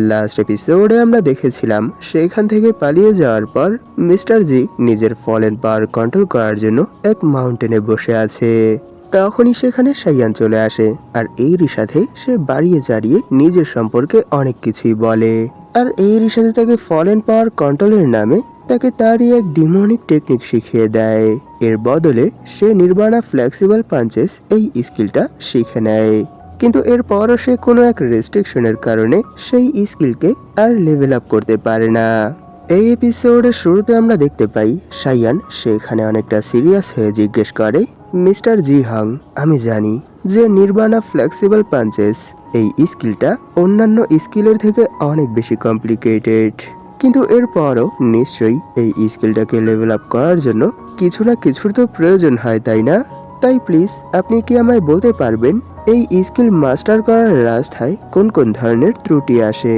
Last এপিসোডে আমরা দেখেছিলাম সেখান থেকে পালিয়ে যাওয়ার পর মিস্টার জি নিজের ফলেন পাওয়ার কন্ট্রোল করার জন্য এক মাউন্টেনে বসে আছে। তখনই সেখানে সাইয়ান চলে আসে আর এরই সাথে সে বাড়িয়ে চাড়িয়ে নিজের সম্পর্কে অনেক কিছুই বলে। আর এরই সাথে তাকে ফলেন পাওয়ার কন্ট্রোলের নামে তাকে তারই এক ডিমনিক টেকনিক শিখিয়ে দেয়। এর বদলে সে নির্বাণা ফ্লেক্সিবল পাঞ্চেস এই স্কিলটা শিখে নেয়, কিন্তু এরপরও সে কোনো এক রেস্ট্রিকশনের কারণে সেই স্কিলকে আর লেভেল আপ করতে পারে না। এই এপিসোডের শুরুতে আমরা দেখতে পাই সাইয়ান সেখানে অনেকটা সিরিয়াস হয়ে জিজ্ঞেস করে, মিস্টার জি হাং, আমি জানি যে নির্বাণা ফ্লেক্সিবল পাঞ্চেস এই স্কিলটা অন্যান্য স্কিলের থেকে অনেক বেশি কমপ্লিকেটেড, কিন্তু এরপরও নিশ্চয়ই এই স্কিলটাকে লেভেল আপ করার জন্য কিছু না কিছুর তো প্রয়োজন হয়, তাই না? তাই প্লিজ আপনি কি আমায় বলতে পারবেন এই স্কিল মাস্টার করার রাস্তায় কোন কোন ধরনের ত্রুটি আসে?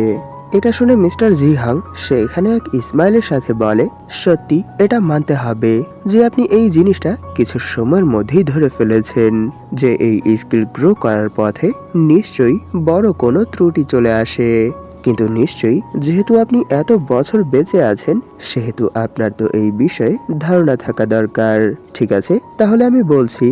এটা শুনে মিস্টার জি হাং সেখানে এক স্মাইলের সাথে বলে, সত্যি এটা মানতে হবে যে আপনি এই জিনিসটা কিছু সময়ের মধ্যেই ধরে ফেলেছেন যে এই স্কিল গ্রো করার পথে নিশ্চয়ই বড় কোনো ত্রুটি চলে আসে। কিন্তু নিশ্চয়ই যেহেতু আপনি এত বছর বেঁচে আছেন সেহেতু আপনার তো এই বিষয়ে ধারণা থাকা দরকার। ঠিক আছে, তাহলে আমি বলছি,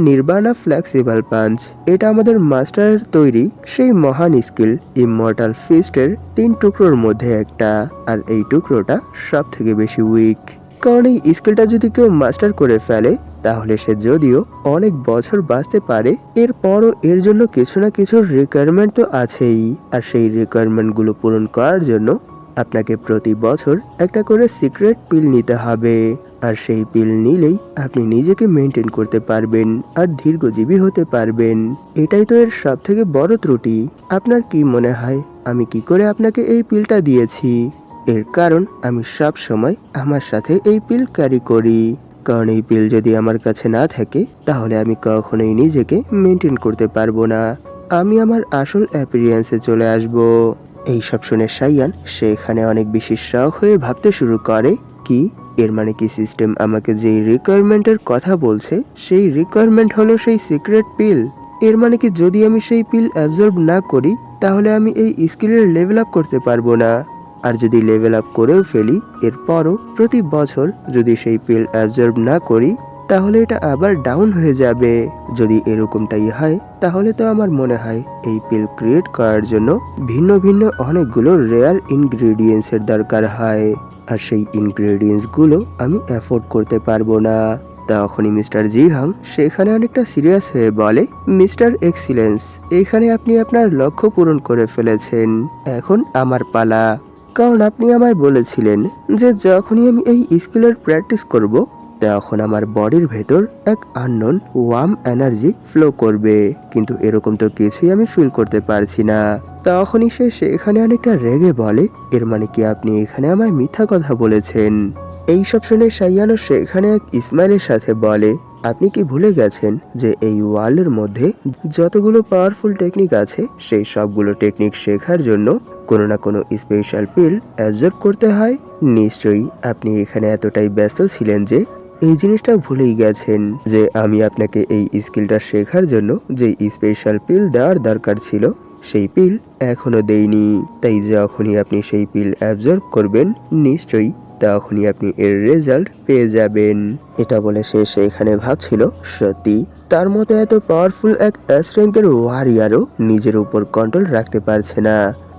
নির্বাণা ফ্লেক্সিবল পাঞ্চ এটা আমাদের মাস্টারের তৈরি সেই মহান স্কিল ইমমর্টাল ফিস্টের 3 টুকরোর মধ্যে একটা, আর এই টুকরোটা সব থেকে বেশি উইক। কারণ এই স্কিলটা যদি কেউ মাস্টার করে ফেলে তাহলে সে যদিও অনেক বছর বাঁচতে পারে, এরপরও এর জন্য কিছু না কিছু রিকোয়ারমেন্ট তো আছেই। আর সেই রিকোয়ারমেন্টগুলো পূরণ করার জন্য আপনাকে প্রতি বছর একটা করে সিক্রেট পিল নিতে হবে, আর সেই পিল নিলেই আপনি নিজেকে মেনটেন করতে পারবেন আর দীর্ঘজীবী হতে পারবেন। এটাই তো এর সব থেকে বড় ত্রুটি। আপনার কি মনে হয় আমি কি করে আপনাকে এই পিলটা দিয়েছি? এর কারণ আমি সব সময় আমার সাথে এই পিল ক্যারি করি, কারণ এই পিল যদি আমার কাছে না থাকে তাহলে আমি কখনোই নিজেকে মেনটেন করতে পারবো না, আমি আমার আসল অ্যাপিয়ারেন্সে চলে আসবো। এইসব শুনে সাইয়ান সেখানে অনেক বেশি শখ হয়ে ভাবতে শুরু করে, কি এর মানে কি সিস্টেম আমাকে যেই রিকোয়ারমেন্টের কথা বলছে সেই রিকোয়ারমেন্ট হলো সেই সিক্রেট পিল? এর মানে কি যদি আমি সেই পিল অ্যাবজর্ব না করি তাহলে আমি এই স্কিলের লেভেল আপ করতে পারবো না, আর যদি লেভেল আপ করেও ফেলি এরপরও প্রতি বছর যদি সেই পিল অ্যাবজর্ব না করি তাহলে এটা আবার ডাউন হয়ে যাবে। যদি এরকমটাই হয় তাহলে তো আমার মনে হয় এই পিল ক্রিয়েট করার জন্য ভিন্ন ভিন্ন অনেকগুলো রেয়ার ইনগ্রেডিয়েন্টসের দরকার হয়, আর সেই ইনগ্রেডিয়েন্টসগুলো আমি অ্যাফোর্ড করতে পারবো না। তখনই মিস্টার জি হাং সেখানে অনেকটা সিরিয়াস হয়ে বলে, মিস্টার এক্সিলেন্স, এখানে আপনি আপনার লক্ষ্য পূরণ করে ফেলেছেন, এখন আমার পালা। কারণ আপনি আমায় বলেছিলেন যে যখনই আমি এই স্কিলের প্র্যাকটিস করব তখন আমার বডির ভেতর এক আননোন ওয়ার্ম এনার্জি ফ্লো করবে, কিন্তু এরকম তো কিছুই আমি ফিল করতে পারছি না। তখনই সে সেখানে অনেকটা রেগে বলে, এর মানে কি আপনি এখানে আমায় মিথ্যা কথা বলেছেন? এইসব শুনে সাইয়ানো সেখানে এক ইসমাইলের সাথে বলে, আপনি কি ভুলে গেছেন যে এই ওয়ার্ল্ডের মধ্যে যতগুলো পাওয়ারফুল টেকনিক আছে সেই সবগুলো টেকনিক শেখার জন্য কোনো না কোনো স্পেশাল পিল অ্যাবজর্ব করতে হয়? নিশ্চয়ই আপনি এখানে এতটাই ব্যস্ত ছিলেন যে এই জিনিসটা ভুলেই গেছেন যে আমি আপনাকে এই স্কিলটা শেখার জন্য যে স্পেশাল পিল দেওয়ার দরকার ছিল সেই পিল এখনো দেইনি। তাই যখনই আপনি সেই পিল অ্যাবজর্ব করবেন নিশ্চয়ই তখনই আপনি এর রেজাল্ট পেয়ে যাবেন। এটা বলে সে সেখানে ভাবছিল সত্যি তার মতো এত পাওয়ারফুল এক এস র্যাঙ্কের ওয়ারিয়ারও নিজের উপর কন্ট্রোল রাখতে পারছে না,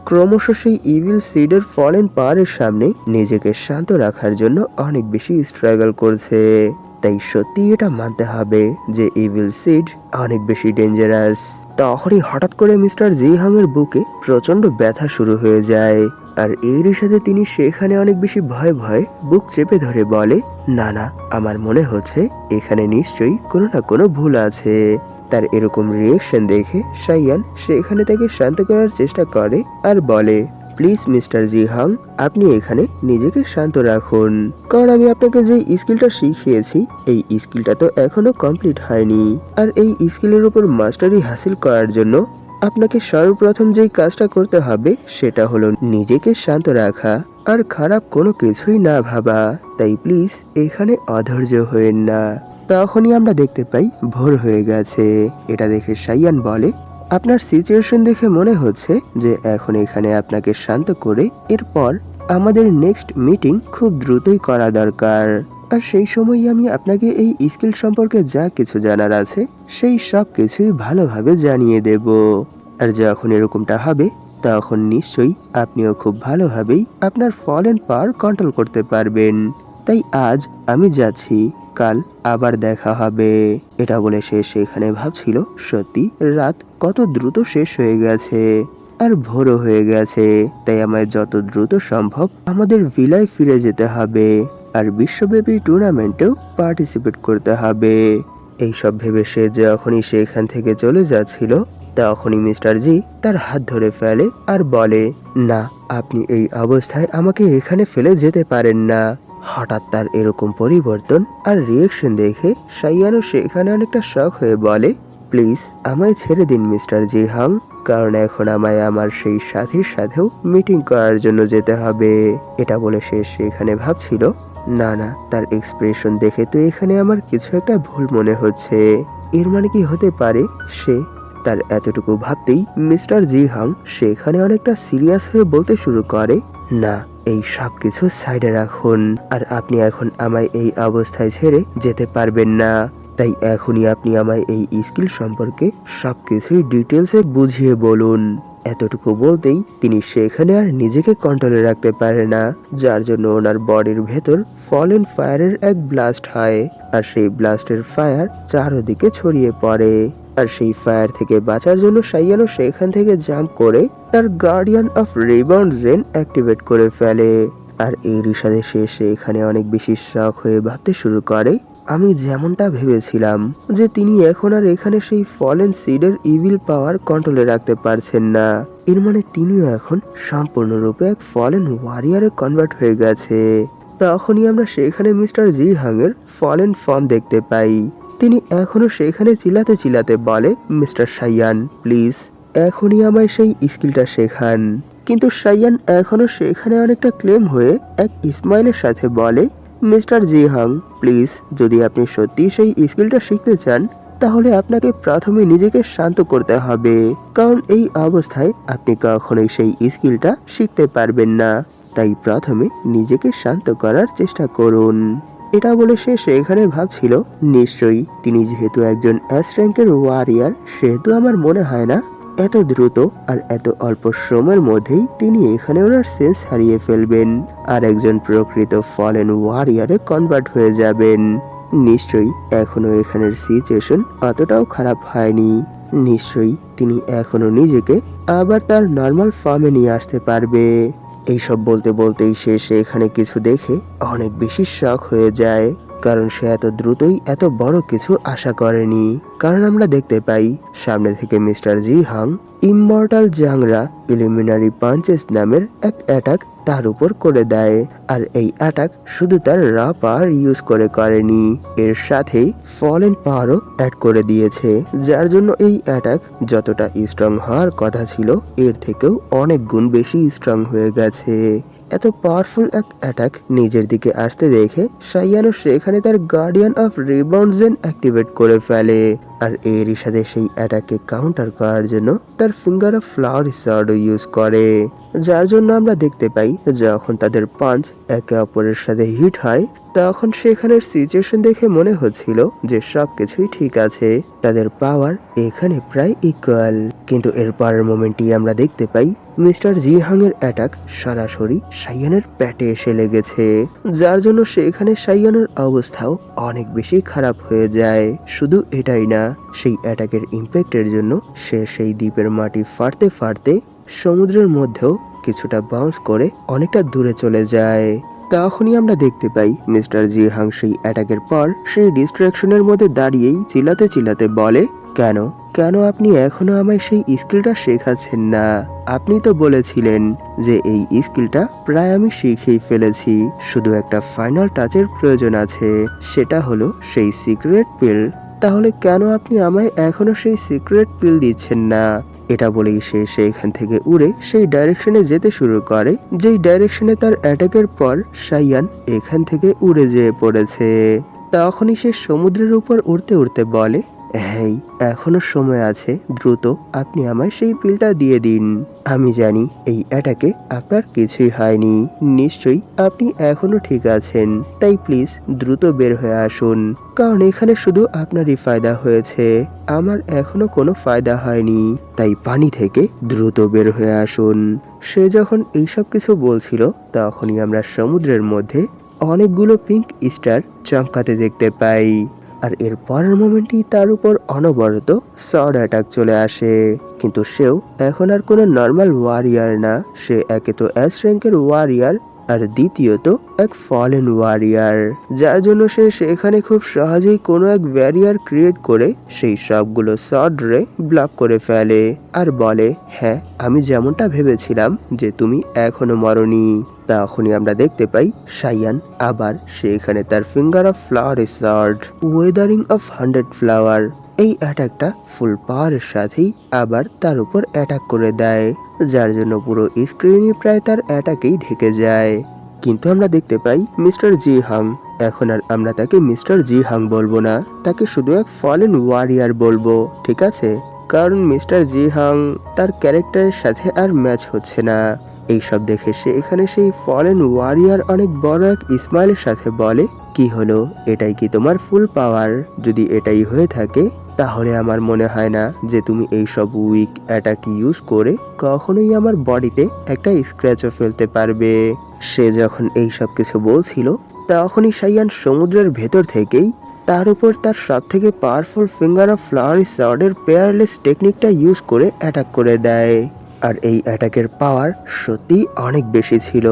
ক্রমশ সেই ইভিল সিডের ফলেন পাওয়ারের সামনে নিজেকে শান্ত রাখার জন্য অনেক বেশি স্ট্রাগল করছে। তাই সত্যি এটা মানতে হবে যে ইভিল সিড অনেক বেশি ডেঞ্জারাস। তখনই হঠাৎ করে মিস্টার জি হাং এর বুকে প্রচন্ড ব্যথা শুরু হয়ে যায়, আর এরই সাথে তিনি সেখানে অনেক বেশি ভয়ে ভয়ে বুক চেপে ধরে বলে, না না, আমার মনে হচ্ছে এখানে নিশ্চয়ই কোনো না কোনো ভুল আছে। তার এরকম রিয়েকশন দেখে সাইয়ান সেখানে তাকে শান্ত করার চেষ্টা করে আর বলে, প্লিজ মিস্টার জি হাং, আপনি এখানে নিজেকে শান্ত রাখুন, কারণ আমি আপনাকে যে স্কিলটা শিখিয়েছি এই স্কিলটা তো এখনো কমপ্লিট হয়নি, আর এই স্কিলের উপর মাস্টারি হাসিল করার জন্য আপনাকে সর্বপ্রথম যেই কাজটা করতে হবে সেটা হলো নিজেকে শান্ত রাখা আর খারাপ কোনো কিছুই না ভাবা। তাই প্লিজ এখানে অধৈর্য হয়েন না। তখনই আমরা দেখতে পাই ভোর হয়ে গেছে। এটা দেখে সাইয়ান বলে, আপনার সিচুয়েশন দেখে মনে হচ্ছে যে এখন এখানে আপনাকে শান্ত করে এরপর আমাদের নেক্সট মিটিং খুব দ্রুতই করা দরকার। আর সেই সময়ই আমি আপনাকে এই স্কিল সম্পর্কে যা কিছু জানার আছে সেই সব কিছুই ভালোভাবে জানিয়ে দেব। আর যখন এরকমটা হবে তখন নিশ্চয়ই আপনিও খুব ভালোভাবেই আপনার ফলেন পাওয়ার কন্ট্রোল করতে পারবেন। তাই আজ আমি যাচ্ছি, কাল আবার দেখা হবে। এটা বলে সে সেখানে ভাবছিল সত্যি রাত কত দ্রুত শেষ হয়ে গেছে আর ভোরও হয়ে গেছে। তাই আমায় যত দ্রুত সম্ভব আমাদের ভিলায় ফিরে যেতে হবে আর বিশ্বব্যাপী টুর্নামেন্টেও পার্টিসিপেট করতে হবে। এইসব ভেবে সে যখনই সেখান থেকে চলে যাচ্ছিল তখনই মিস্টার জি তার হাত ধরে ফেলে আর বলে, না, আপনি এই অবস্থায় আমাকে এখানে ফেলে যেতে পারেন না। হঠাৎ তার এরকম পরিবর্তন আর রিয়েকশন দেখে সাইয়ানো সেখানে অনেকটা শক হয়ে বলে, প্লিজ আমায় ছেড়ে দিন মিস্টার জি হাং, কারণ এখন আমায় আমার সেই সাথীর সাথেও মিটিং করার জন্য যেতে হবে। এটা বলে সে সেখানে ভাবছিল, না না, তার এক্সপ্রেশন দেখে তো এখানে আমার কিছু একটা ভুল মনে হচ্ছে। এর মানে কি হতে পারে সে তার এতটুকু ভাবতেই মিস্টার জি হাং সেখানে অনেকটা সিরিয়াস হয়ে বলতে শুরু করে, না, এই সব কিছু সাইডে রাখুন আর আপনি এখন আমায় এই অবস্থায় ছেড়ে যেতে পারবেন না। তাই এখনই আপনি আমায় এই স্কিল সম্পর্কে সবকিছুই ডিটেলসে বুঝিয়ে বলুন। এতটুকু বলতেই তিনি সেখানে আর নিজেকে কন্ট্রোলে রাখতে পারে না, যার জন্য ওনার বডির ভেতর ফলেন ফায়ারের এক ব্লাস্ট হয় আর সেই ব্লাস্টের ফায়ার চারদিকে ছড়িয়ে পড়ে। আর সেই ফায়ার থেকে বাঁচার জন্য সাইয়ানো সেখান থেকে জাম্প করে তার guardian of rebound zen activate করে ফেলে। আর এরই সাথে সে সেখানে অনেক বেশি শক হয়ে ভাবতে শুরু করে, আমি যেমনটা ভেবেছিলাম যে তিনি এখন আর এখানে সেই ফলেন সিডের ইভিল পাওয়ার কন্ট্রোলে রাখতে পারছেন না, এর মানে তিনিও এখন সম্পূর্ণরূপে এক ফলেন ওয়ারিয়ারে কনভার্ট হয়ে গেছে। তখনই আমরা সেখানে মিস্টার জি হাং এর ফলেন ফর্ম দেখতে পাই। তিনি এখনো সেখানে চিল্লাতে চিল্লাতে বলে, মিস্টার সাইয়ান প্লিজ এখনই আমায় সেই স্কিলটা শেখান। কিন্তু সাইয়ান এখনো সেখানে অনেকটা ক্লেম হয়ে এক স্মাইলের সাথে বলে, মিস্টার জি হাং প্লিজ, যদি আপনি সত্যি সেই স্কিলটা শিখতে চান তাহলে আপনাকে প্রথমে নিজেকে শান্ত করতে হবে, কারণ এই অবস্থায় আপনি কখনোই সেই স্কিলটা শিখতে পারবেন না। তাই প্রথমে নিজেকে শান্ত করার চেষ্টা করুন। এটা বলে সে সেখানে ভাবছিল, নিশ্চয়ই তিনি যেহেতু একজন এস র্যাঙ্কের ওয়ারিয়ার সেহেতু আমার মনে হয় না এত দ্রুত আর এত অল্প সময়ের মধ্যেই তিনি এখানে ওনার সেন্স হারিয়ে ফেলবেন আর একজন প্রকৃত ফলেন ওয়ারিয়ারে কনভার্ট হয়ে যাবেন। নিশ্চয়ই এখনো এখানের সিচুয়েশন অতটাও খারাপ হয়নি, নিশ্চয়ই তিনি এখনো নিজেকে আবার তার নর্মাল ফর্মে নিয়ে আসতে পারবে। এইসব বলতে বলতেই সে সেখানে কিছু দেখে অনেক বেশি শক হয়ে যায়, কারণ সে এত দ্রুতই এত বড় কিছু আশা করেনি। কারণ আমরা দেখতে পাই সামনে থেকে মিস্টার জি হাং ইমমর্টাল জাংরা ইলিমিনারি পাঞ্চেস নামের এক অ্যাটাক তার উপর করে দেয়। আর এই অ্যাটাক শুধু তার র পাওয়ার ইউজ করে করেনি, এর সাথেই ফলেন পাওয়ারও অ্যাড করে দিয়েছে, যার জন্য এই অ্যাটাক যতটা স্ট্রং হওয়ার কথা ছিল এর থেকেও অনেক গুণ বেশি স্ট্রং হয়ে গেছে। এত পাওয়ারফুল এক অ্যাটাক নিজের দিকে আসতে দেখে সাইয়ানো সেখানে তার guardian of rebound zen activate করে ফেলে আর এরই সাথে সেই অ্যাটাককে কাউন্টার করার জন্য তার ফিঙ্গার অফ ফ্লাওয়ার শর্টও ইউজ করে, যার জন্য আমরা দেখতে পাই যখন তাদের পাঞ্চ একে অপরের সাথে হিট হয় তখন সেখানের সিচুয়েশন দেখে মনে হচ্ছিল যে সবকিছুই ঠিক আছে, তাদের পাওয়ার এখানে প্রায় ইকুয়াল। কিন্তু এর পরের মোমেন্টই আমরা দেখতে পাই মিস্টার জি হাং এর অ্যাটাক সরাসরি সাইয়ানের পেটে এসে লেগেছে, যার জন্য সেখানে সাইয়ানের অবস্থাও অনেক বেশি খারাপ হয়ে যায়। শুধু এটাই না, সেই অ্যাটাকের ইম্প্যাক্টের জন্য সে সেই দ্বীপের মাটি ফাটতে ফাটতে সমুদ্রের মধ্যেও কিছুটা বাউন্স করে অনেকটা দূরে চলে যায়। তখনই আমরা দেখতে পাই মিস্টার জি হাং সেই অ্যাটাকের পর সেই ডিস্ট্রাকশনের মধ্যে দাঁড়িয়েই চিল্লাতে চিল্লাতে বলে, কেন কেন আপনি এখনো আমায় সেই স্কিলটা শেখাচ্ছেন না? আপনি তো বলেছিলেন যে এই স্কিলটা প্রায় আমি শিখেই ফেলেছি, শুধু একটা ফাইনাল টাচের প্রয়োজন আছে, সেটা হলো সেই সিক্রেট পিল। তাহলে কেন আপনি আমায় এখনো সেই সিক্রেট পিল দিচ্ছেন না? এটা বলেই সে সেখান থেকে উড়ে সেই ডাইরেকশনে যেতে শুরু করে যেই ডাইরেকশনে তার অ্যাটাকের পর সাইয়ান এখান থেকে উড়ে যেয়ে পড়েছে। তখনই সে সমুদ্রের উপর উড়তে উড়তে বলে, হেই, এখনো সময় আছে, দ্রুত আপনি আমায় সেই পিলটা দিয়ে দিন। আমি জানি এই অ্যাটাকে আপনার কিছুই হয়নি, নিশ্চয়ই আপনি এখনো ঠিক আছেন। তাই প্লিজ দ্রুত বের হয়ে আসুন, কারণ এখানে শুধু আপনারই ফায়দা হয়েছে, আমার এখনো কোনো ফায়দা হয়নি। তাই পানি থেকে দ্রুত বের হয়ে আসুন। সে যখন এইসব কিছু বলছিল, তখনই আমরা সমুদ্রের মধ্যে অনেকগুলো পিঙ্ক স্টার চমকাতে দেখতে পাই। আর এর পরের মোমেন্টই তার উপর অনবরত সর্ড অ্যাটাক চলে আসে। কিন্তু সেও এখন আর কোনো নর্মাল ওয়ারিয়ার না, সে একে তো এস র্যাঙ্কের ওয়ারিয়ার, আর দ্বিতীয়ত এক ফলেন ওয়ারিয়ার, যার জন্য সে সেখানে খুব সহজেই কোনো এক ব্যারিয়ার ক্রিয়েট করে সেই সবগুলো সর্ড রে ব্লক করে ফেলে আর বলে, হ্যাঁ আমি যেমনটা ভেবেছিলাম যে তুমি এখনো মরনি। তখনই আমরা দেখতে পাই সায়ান আবার সেখানে তার finger of flower sword Wuthering of 100 flower এই অ্যাটাকটা ফুল পাওয়ারের সাথেই আবার তার উপর অ্যাটাক করে দেয়, যার জন্য পুরো স্ক্রিনই প্রায় তার অ্যাটাকেই ঢেকে যায়। কিন্তু আমরা দেখতে পাই মিস্টার জি হাং, এখন আর আমরা তাকে মিস্টার জি হাং বলবো না, তাকে শুধু এক ফলেন ওয়ারিয়ার বলবো, ঠিক আছে? কারণ মিস্টার জি হাং তার ক্যারেক্টারের সাথে আর ম্যাচ হচ্ছে না। এইসব দেখে সে এখানে সেই ফলেন ওয়ারিয়ার অনেক বড় এক স্মাইলের সাথে বলে, কি হলো, এটাই কি তোমার ফুল পাওয়ার? যদি এটাই হয়ে থাকে তাহলে আমার মনে হয় না যে তুমি এইসব উইক অ্যাটাক ইউজ করে কখনোই আমার বডিতে একটা স্ক্র্যাচও ফেলতে পারবে। সে যখন এইসব কিছু বলছিল, তখনই সাইয়ান সমুদ্রের ভেতর থেকেই তার উপর তার সব থেকে পাওয়ারফুল ফিঙ্গার অফ ফ্লাওয়ার সর্ডের পেয়ারলেস টেকনিকটা ইউজ করে অ্যাটাক করে দেয়। আর এই অ্যাটাকের পাওয়ার সত্যি অনেক বেশি ছিল,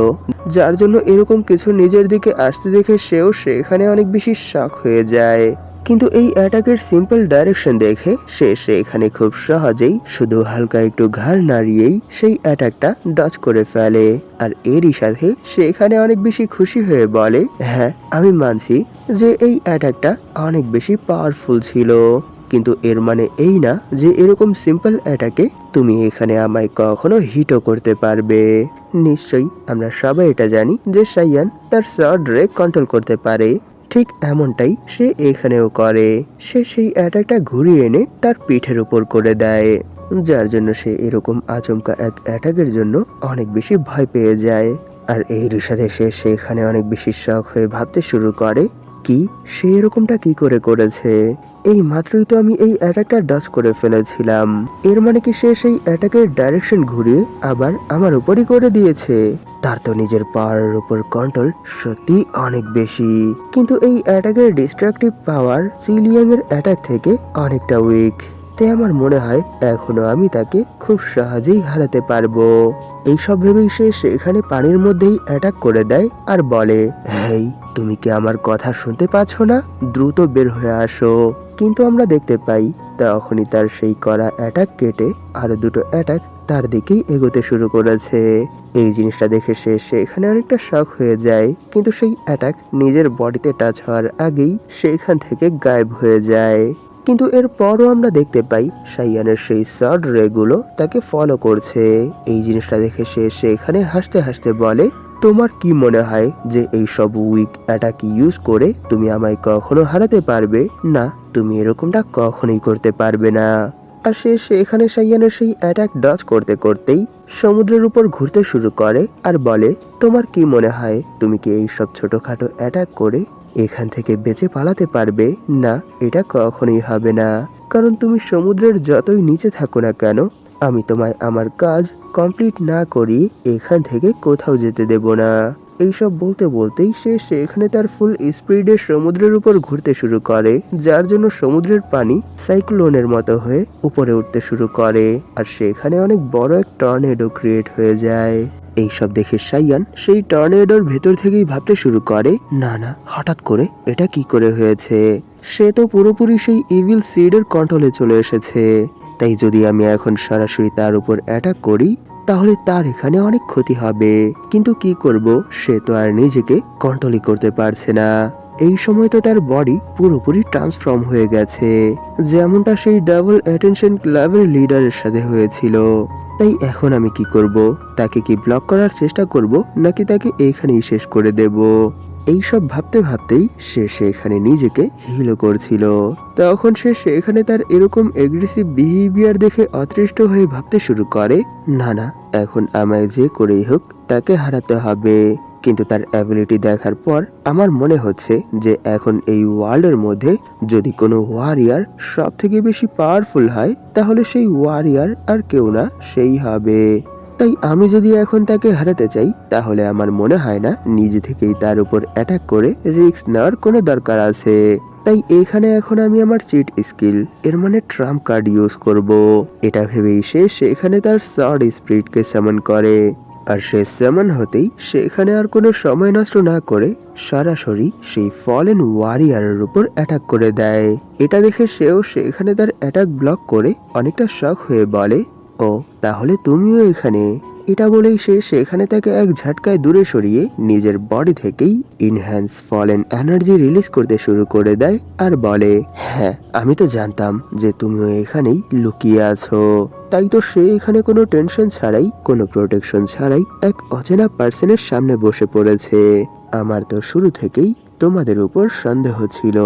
যার জন্য এরকম কিছু নিজের দিকে আসতে দেখে সেও সেখানে অনেক বেশি শক হয়ে যায়। কিন্তু এই অ্যাটাকের সিম্পল ডাইরেকশন দেখে সে সেখানে খুব সহজেই শুধু হালকা একটু ঘাড় নাড়িয়েই সেই অ্যাটাকটা ডজ করে ফেলে। আর এরই সাথে সেখানে অনেক বেশি খুশি হয়ে বলে, হ্যাঁ আমি মানছি যে এই অ্যাটাকটা অনেক বেশি পাওয়ারফুল ছিল, কিন্তু এর মানে এই না যে এরকম সিম্পল অ্যাটাকে তুমি এখানে আমায় কখনো হিটও করতে পারবে। নিশ্চয়ই আমরা সবাই এটা জানি যে সাইয়ান তার সর্ড রে কন্ট্রোল করতে পারে, ঠিক এমনটাই সে এখানেও করে। সে সেই অ্যাটাকটা ঘুরিয়ে এনে তার পিঠের উপর করে দেয়, যার জন্য সে এরকম আচমকা এক অ্যাটাকের জন্য অনেক বেশি ভয় পেয়ে যায়। আর এর সাথে সে সেখানে অনেক বেশি শখ হয়ে ভাবতে শুরু করে, কি সে এরকমটা কি করে করেছে? এই মাত্রই তো আমি এই অ্যাটাকটা ডজ করে ফেলেছিলাম, এর মানে কি সে সেই অ্যাটাকের ডাইরেকশন ঘুরিয়ে আবার আমার উপরই করে দিয়েছে? তার তো নিজের পাওয়ারের উপর কন্ট্রোল সত্যি অনেক বেশি, কিন্তু এই অ্যাটাকের ডিস্ট্রাকটিভ পাওয়ার চিলিয়াং এর অ্যাটাক থেকে অনেকটা উইক। তাই আমার মনে হয় এখনো আমি তাকে খুব সহজেই হারাতে পারবো। এইসব ভেবেই সে সেখানে পানির মধ্যেই অ্যাটাক করে দেয় আর বলে, হেই তুমি কি আমার কথা শুনতে পাচ্ছ না? দ্রুত বের হয়ে আসো। কিন্তু আমরা দেখতে পাই তখনই তার সেই করা অ্যাটাক কেটে আরো দুটো অ্যাটাক তার দিকেই এগোতে শুরু করেছে। এই জিনিসটা দেখে সে সেখানে অনেকটা শক হয়ে যায়, কিন্তু সেই অ্যাটাক নিজের বডিতে টাচ হওয়ার আগেই সেখান থেকে গায়েব হয়ে যায়। কিন্তু এর পরও আমরা দেখতে পাই সাইয়ানের সেই সর্ড রেগুলো তাকে ফলো করছে। এই জিনিসটা দেখে সে সেখানে হাসতে হাসতে বলে, তোমার কি মনে হয় যে এই সব উইক অ্যাটাক ইউজ করে তুমি আমায় কখনো হারাতে পারবে? না, তুমি এরকমটা কখনোই করতে পারবে না। আর সে সেখানে সাইয়ানের সেই অ্যাটাক ডজ করতে করতেই সমুদ্রের উপর ঘুরতে শুরু করে আর বলে, তোমার কি মনে হয় তুমি কি এই সব ছোটখাটো অ্যাটাক করে এখান থেকে বেঁচে পালাতে পারবে? না, এটা কখনোই হবে না, কারণ তুমি সমুদ্রের যতই নিচে থাকো না কেন, আমি তোমায় আমার কাজ কমপ্লিট না করিয়ে এখান থেকে কোথাও যেতে দেব না। এইসব বলতে বলতেই সে সেখানে তার ফুল স্পিডে সমুদ্রের উপর ঘুরতে শুরু করে, যার জন্য সমুদ্রের পানি সাইক্লোনের মতো হয়ে উপরে উঠতে শুরু করে আর সেখানে অনেক বড় এক টর্নেডো ক্রিয়েট হয়ে যায়। এইসব দেখে সাইয়ান সেই টর্নেডোর ভেতর থেকেই ভাবতে শুরু করে, না না, হঠাৎ করে এটা কি করে হয়েছে? সে তো পুরোপুরি সেই ইভিল সিডের কন্ট্রোলে চলে এসেছে। তাই যদি আমি এখন সরাসরি তার উপর অ্যাটাক করি তাহলে তার এখানে অনেক ক্ষতি হবে, কিন্তু কি করব, সে তো আর নিজেকে কন্ট্রোলই করতে পারছে না। এই সময় তো তার বডি পুরোপুরি ট্রান্সফর্ম হয়ে গেছে, যেমনটা সেই ডাবল অ্যাটেনশন ক্লাবের লিডারের সাথে হয়েছিল। তাই এখন আমি কি করব? তাকে কি ব্লক করার চেষ্টা করব নাকি তাকে এখানেই শেষ করে দেব? এইসব ভাবতে ভাবতেই সে সেখানে নিজেকে হিল করছিল। তখন সে সেখানে তার এরকম এগ্রেসিভ বিহেভিয়ার দেখে অতৃষ্ট হয়ে ভাবতে শুরু করে, না না, এখন আমায় যে করেই হোক তাকে হারাতে হবে। কিন্তু তার অ্যাবিলিটি দেখার পর আমার মনে হচ্ছে যে এখন এই ওয়ার্ল্ডের মধ্যে যদি কোনো ওয়ারিয়ার সব থেকে বেশি পাওয়ারফুল হয় তাহলে সেই ওয়ারিয়ার আর কেউ না, সেই হবে। তাই আমি যদি এখন তাকে হারাতে চাই তাহলে আমার মনে হয় না নিজে থেকেই তার উপর অ্যাটাক করে রিস্ক নেওয়ার কোনো দরকার আছে। তাই এখানে এখন আমি আমার চিট স্কিল, এর মানে ট্রাম্প কার্ড ইউজ করব। এটা ভেবেই সে সেখানে তার সর্ড স্পিরিটকে সামন করে। আর সে সামন হতেই সেখানে আর কোনো সময় নষ্ট না করে সরাসরি সেই ফলেন ওয়ারিয়ারের উপর অ্যাটাক করে দেয়। এটা দেখে সেও সেখানে তার অ্যাটাক ব্লক করে অনেকটা শক হয়ে বলে, ও তাহলে তুমিও এখানে। এটা বলেই সে সেখানে তাকে এক ঝটকায় দূরে সরিয়ে নিজের বডি থেকেই ইনহ্যান্স ফলেন এনার্জি রিলিজ করতে শুরু করে দেয় আর বলে, হ্যাঁ আমি তো জানতাম যে তুমিও এখানেই লুকিয়ে আছো। তাই তো সে এখানে কোনো টেনশন ছাড়াই, কোনো প্রোটেকশন ছাড়াই এক অচেনা পার্সনের সামনে বসে পড়েছে। আমার তো শুরু থেকেই তোমাদের উপর সন্দেহ ছিল,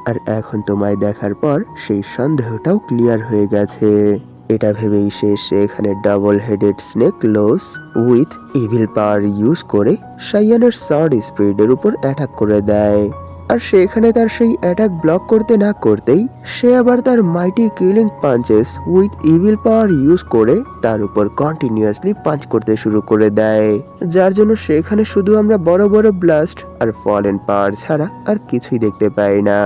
আর এখন তোমায় দেখার পর সেই সন্দেহটাও ক্লিয়ার হয়ে গেছে। এটা ভেবেই সে সেখানে double headed snake lose with evil power use করে সাইয়ানের সর্ড স্পিরিটের উপর অ্যাটাক করে দেয়। আর সেখানে তার সেই অ্যাটাক ব্লক করতে না করতেই সে আবার তার mighty killing punches with evil power use করে তার উপর কন্টিনিউয়াসলি পাঞ্চ করতে শুরু করে দেয়, যার জন্য সেখানে শুধু আমরা বড় বড় ব্লাস্ট আর ফলেন পাওয়ার ছাড়া আর কিছুই দেখতে পাই না।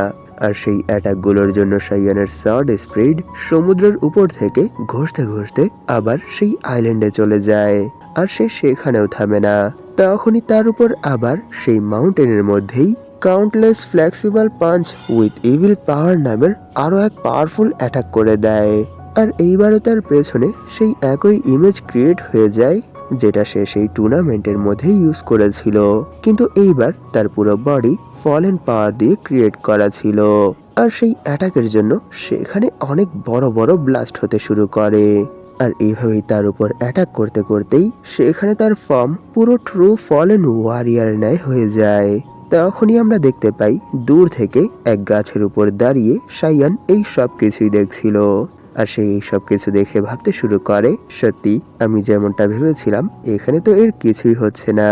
আর সেই অ্যাটাকগুলোর জন্য সাইয়ানের সর্ড স্পিরিট সমুদ্রের উপর থেকে ঘষতে ঘষতে আবার সেই আইল্যান্ডে চলে যায়। আর সে সেখানেও থামে না, তখনই তার উপর আবার সেই মাউন্টেনের মধ্যেই countless flexible punch with evil power নামের আরো এক পাওয়ারফুল অ্যাটাক করে দেয়। আর এইবারও তার পেছনে সেই একই ইমেজ ক্রিয়েট হয়ে যায় যেটা সে সেই টুর্নামেন্টের মধ্যে ইউজ করেছিল, কিন্তু এইবার তার পুরো বডি ফলেন পাওয়ার দিয়ে ক্রিয়েট করা ছিল। আর সেই অ্যাটাকের জন্য সেখানে অনেক বড় বড় ব্লাস্ট হতে শুরু করে। আর এইভাবেই তার উপর অ্যাটাক করতে করতেই সেখানে তার ফর্ম পুরো ট্রু ফলেন ওয়ারিয়ার ন্যায় হয়ে যায়। তখনই আমরা দেখতে পাই দূর থেকে এক গাছের উপর দাঁড়িয়ে সাইয়ান এই সব কিছুই দেখছিল। আর সে এই সব কিছু দেখে ভাবতে শুরু করে, সত্যি আমি যেমনটা ভেবেছিলাম এখানে তো এর কিছুই হচ্ছে না,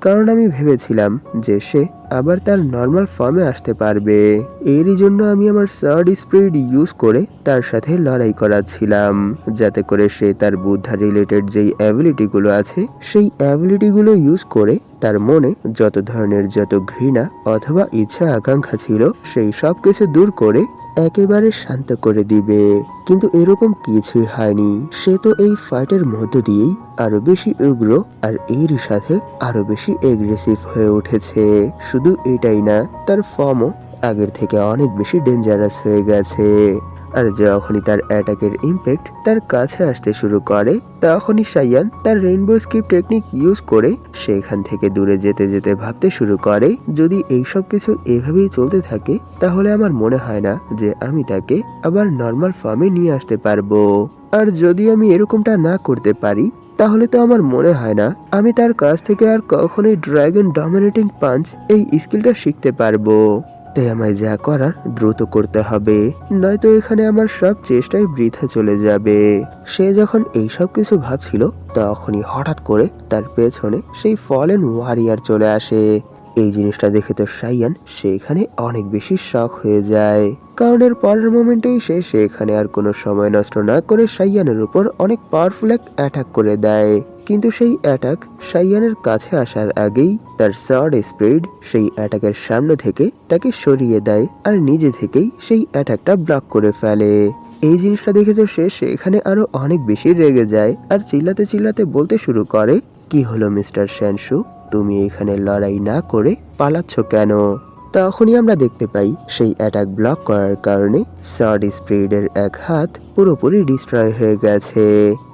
কারণ আমি ভেবেছিলাম যে সে আবার তার নর্মাল ফর্মে আসতে পারবে। এরই জন্য আমি আমার সর্ড স্পিরিট ইউজ করে তার সাথে লড়াই করাচ্ছিলাম, যাতে করে সে তার বুদ্ধা রিলেটেড যেই অ্যাবিলিটি গুলো আছে সেই অ্যাবিলিটি গুলো ইউজ করে তার মনে যত ধরনের যত ঘৃণা অথবা ইচ্ছা আকাঙ্ক্ষা ছিল সেই সব কিছু দূর করে একেবারে শান্ত করে দিবে। কিন্তু এরকম কিছুই হয়নি। সে তো এই ফাইটের মধ্য দিয়েই আরো বেশি উগ্র আর এর সাথে আরো বেশি এগ্রেসিভ হয়ে উঠেছে। শুধু এটাই না, তার ফর্মও আগের থেকে অনেক বেশি ডেঞ্জারাস হয়ে গেছে। আর যখনই তার অ্যাটাকের ইম্প্যাক্ট তার কাছে আসতে শুরু করে তখনই সাইয়ান তার রেইনবো স্কিপ টেকনিক ইউজ করে সেখান থেকে দূরে যেতে যেতে ভাবতে শুরু করে, যদি এইসব কিছু এভাবেই চলতে থাকে তাহলে আমার মনে হয় না যে আমি তাকে আবার নর্মাল ফর্মে নিয়ে আসতে পারবো। আর যদি আমি এরকমটা না করতে পারি তাহলে তো আমার মনে হয় না আমি তার কাছ থেকে আর কখনোই ড্রাগন ডমিনেটিং পাঞ্চ এই স্কিলটা শিখতে পারবো। তাই আমায় যা করার দ্রুত করতে হবে, নয়তো এখানে আমার সব চেষ্টাই বৃথা চলে যাবে। সে যখন এই সব কিছু ভাবছিল তখনই হঠাৎ করে তার পেছনে সেই ফলেন ওয়ারিয়ার চলে আসে। এই জিনিসটা দেখে তো সাইয়ান সেখানে অনেক বেশি শক হয়ে যায়, কারণ এর পরের মোমেন্টেই সে সেখানে আর কোনো সময় নষ্ট না করে সাইয়ানের উপর অনেক পাওয়ারফুল এক অ্যাটাক করে দেয়। কিন্তু সেই অ্যাটাক সাইয়ানের কাছে আসার আগেই তার সর্ড স্পিরিট সেই অ্যাটাকের সামনে থেকে তাকে সরিয়ে দেয় আর নিজে থেকেই সেই অ্যাটাকটা ব্লক করে ফেলে। এই জিনিসটা দেখে তো সে সেখানে আরো অনেক বেশি রেগে যায় আর চিল্লাতে চিল্লাতে বলতে শুরু করে, কি হলো মিস্টার শ্যানসু, তুমি এখানে লড়াই না করে পালাচ্ছ কেন? তখনই আমরা দেখতে পাই সেই অ্যাটাক ব্লক করার কারণে সর্ড স্পিরিটের এক হাত পুরোপুরি ডিস্ট্রয় হয়ে গেছে।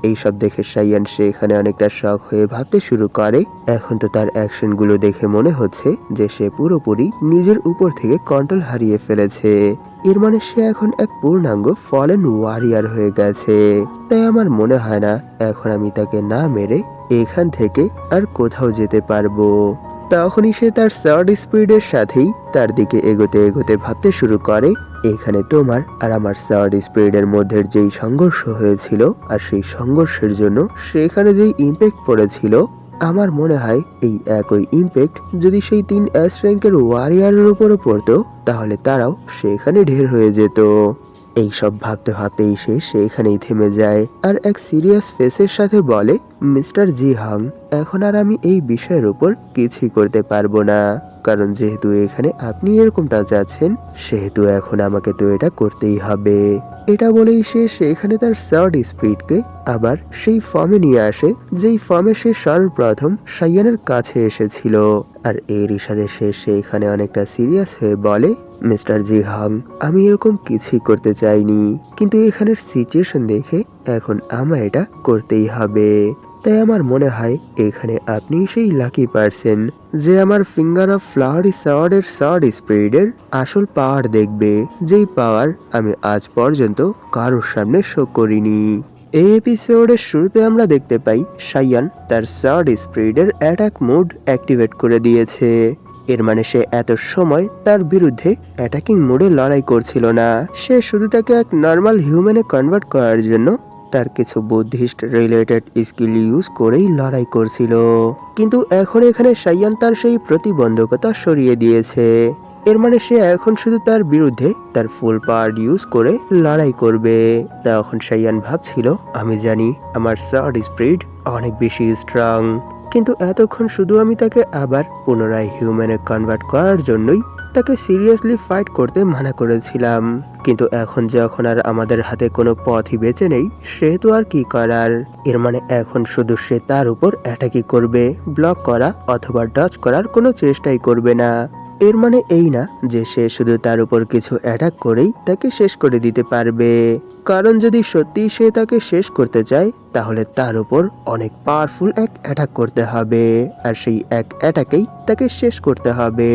এইসব দেখে সাইয়ান সেখানে অনেকটা শক হয়ে ভাবতে শুরু করে, এখন তো তার অ্যাকশন গুলো দেখে মনে হচ্ছে যে সে পুরোপুরি নিজের উপর থেকে কন্ট্রোল হারিয়ে ফেলেছে। এর মানে সে এখন এক পূর্ণাঙ্গ ফলেন ওয়ারিয়ার হয়ে গেছে। তাই আমার মনে হয় না এখন আমি তাকে না মেরে এখান থেকে আর কোথাও যেতে পারবো। তখনই সে তার সার্ড স্পিডের সাথেই তার দিকে এগোতে এগোতে ভাবতে শুরু করে, এখানে তোমার আর আমার সার্ড স্পিডের মধ্যে যেই সংঘর্ষ হয়েছিল আর সেই সংঘর্ষের জন্য সেখানে যেই ইম্প্যাক্ট পড়েছিল, আমার মনে হয় এই একই ইম্প্যাক্ট যদি সেই 3 এস র্যাঙ্কের ওয়ারিয়ারের উপরও পড়তো তাহলে তারাও সেখানে ঢের হয়ে যেত। এইসব ভাবতে ভাবতেই সে সেখানেই থেমে যায় আর এক সিরিয়াস ফেসের সাথে বলে, মিস্টার জিহাং, এখন আর আমি এই বিষয়ের উপর কিছুই করতে পারবো না, কারণ যেহেতু এখানে আপনি এরকমটা চাচ্ছেন সেহেতু এখন আমাকে তো এটা করতেই হবে। এটা বলেই সে সেখানে তার সার্ড স্পিডকে আবার সেই ফর্মে নিয়ে আসে যেই ফর্মে সে সর্বপ্রথম সাইয়ানের কাছে এসেছিল। আর এরই সাথে সে সেখানে অনেকটা সিরিয়াস হয়ে বলে, মিস্টার জিহাং, আমি এরকম কিছুই করতে চাইনি, কিন্তু এখানের সিচুয়েশন দেখে এখন আমায় এটা করতেই হবে। তাই আমার মনে হয় এখানে আপনি সেই লাকি পারসন যে আমার ফিঙ্গার অফ ফ্লাওয়ারি সাওয়ার্ডের সার্ড স্পিডের আসল পাওয়ার দেখবে, যেই পাওয়ার আমি আজ পর্যন্ত কারোর সামনে শো করিনি। এই এপিসোডের শুরুতে আমরা দেখতে পাই সাইয়ান তার সার্ড স্পিডের অ্যাটাক মোড অ্যাক্টিভেট করে দিয়েছে। এর মানে সে এত সময় তার বিরুদ্ধে অ্যাটাকিং মোডে লড়াই করছিল না, সে শুধু তাকে এক নর্মাল হিউম্যানে কনভার্ট করার জন্য তার কিছু বুদ্ধিস্ট রিলেটেড স্কিল ইউজ করেই লড়াই করছিল। কিন্তু এখন এখানে সাইয়ান তার সেই প্রতিবন্ধকতা সরিয়ে দিয়েছে। এর মানে সে এখন শুধু তার বিরুদ্ধে তার ফুল পাওয়ার ইউজ করে লড়াই করবে। তখন সাইয়ান ভাবছিল, আমি জানি আমার সার্ড স্পিড অনেক বেশি স্ট্রং, কিন্তু এতক্ষণ শুধু আমি তাকে আবার পুনরায় হিউম্যানে কনভার্ট করার জন্যই তাকে সিরিয়াসলি ফাইট করতে মানা করেছিলাম। কিন্তু এখন যখন আর আমাদের হাতে কোনো পথই বেঁচে নেই সেহেতু আর কি করার। এর মানে এখন শুধু সে তার উপর অ্যাটাকই করবে, ব্লক করা অথবা ডজ করার কোনো চেষ্টাই করবে না। এর মানে এই না যে সে শুধু তার উপর কিছু অ্যাটাক করেই তাকে শেষ করে দিতে পারবে, কারণ যদি সত্যি সে তাকে শেষ করতে চায় তাহলে তার উপর অনেক পাওয়ারফুল এক অ্যাটাক করতে হবে আর সেই এক অ্যাটাকেই তাকে শেষ করতে হবে।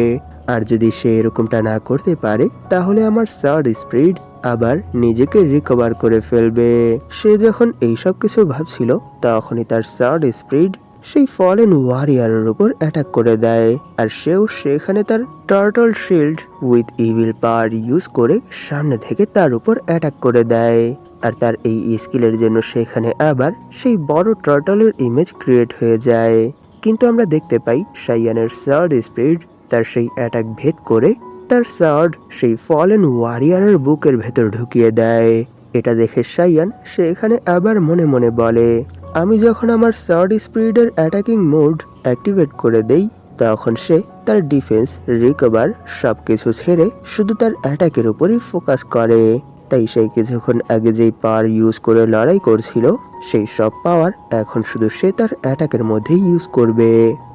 আর যদি সে এরকমটা না করতে পারে তাহলে আমার সার্ড স্পিড আবার নিজেকে রিকভার করে ফেলবে। সে যখন এইসব কিছু ভাবছিল তখনই তার সার্ড স্পিড সেই ফলেন ওয়ারিয়ারের উপর অ্যাটাক করে দেয় আর সেও সেখানে তার turtle shield with evil power use করে সামনে থেকে তার উপর অ্যাটাক করে দেয়। আর তার এই স্কিলের জন্য সেখানে আবার সেই বড় টার্টলের ইমেজ ক্রিয়েট হয়ে যায়। কিন্তু আমরা দেখতে পাই সাইয়ানের সার্ড স্পিড তার সেই অ্যাটাক ভেদ করে তার সার্ড সেই ফলেন ওয়ারিয়ারের বুকের ভেতর ঢুকিয়ে দেয়। এটা দেখে সাইয়ান সেখানে আবার মনে মনে বলে, আমি যখন আমার সার্ড স্পিডের অ্যাটাকিং মোড অ্যাক্টিভেট করে দেই তখন সে তার ডিফেন্স, রিকভার সবকিছু ছেড়ে শুধু তার অ্যাটাকের উপরই ফোকাস করে। তাই সেই কিছুক্ষণ আগে যেই পাওয়ার ইউজ করে লড়াই করছিল সেই সব পাওয়ার এখন শুধু সে তার অ্যাটাকের মধ্যেই ইউজ করবে।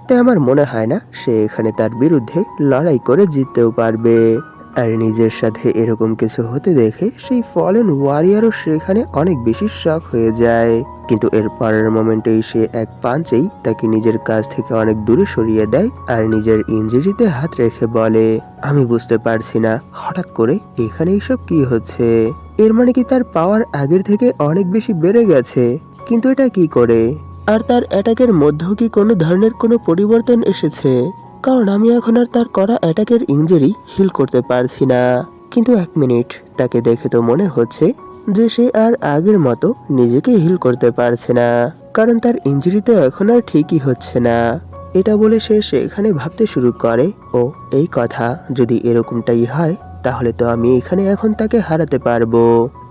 তাই আমার মনে হয় না সে এখানে তার বিরুদ্ধে লড়াই করে জিততেও পারবে। আর নিজের সাথে এরকম কিছু হতে দেখে সেই ফলেন ওয়ারিয়ারও সেখানে অনেক বেশি শক হয়ে যায়। কিন্তু এর পরের মোমেন্টেই সে এক পাঞ্চেই তাকে নিজের কাছ থেকে অনেক দূরে সরিয়ে দেয় আর নিজের ইঞ্জুরিতে হাত রেখে বলে, আমি বুঝতে পারছি না হঠাৎ করে এখানে এইসব কি হচ্ছে। এর মানে কি তার পাওয়ার আগের থেকে অনেক বেশি বেড়ে গেছে, কিন্তু এটা কি করে? আর তার অ্যাটাকের মধ্যেও কি কোনো ধরনের কোনো পরিবর্তন এসেছে? কারণ আমি এখন আর তার করা অ্যাটাকের ইনজুরি হিল করতে পারছি না। কিন্তু এক মিনিট, তাকে দেখে তো মনে হচ্ছে যে সে আর আগের মতো নিজেকে হিল করতে পারছে না, কারণ তার ইনজুরিতে এখন আর ঠিকই হচ্ছে না। এটা বলে সে সেখানে ভাবতে শুরু করে, ও এই কথা, যদি এরকমটাই হয় তাহলে তো আমি এখানে এখন তাকে হারাতে পারবো,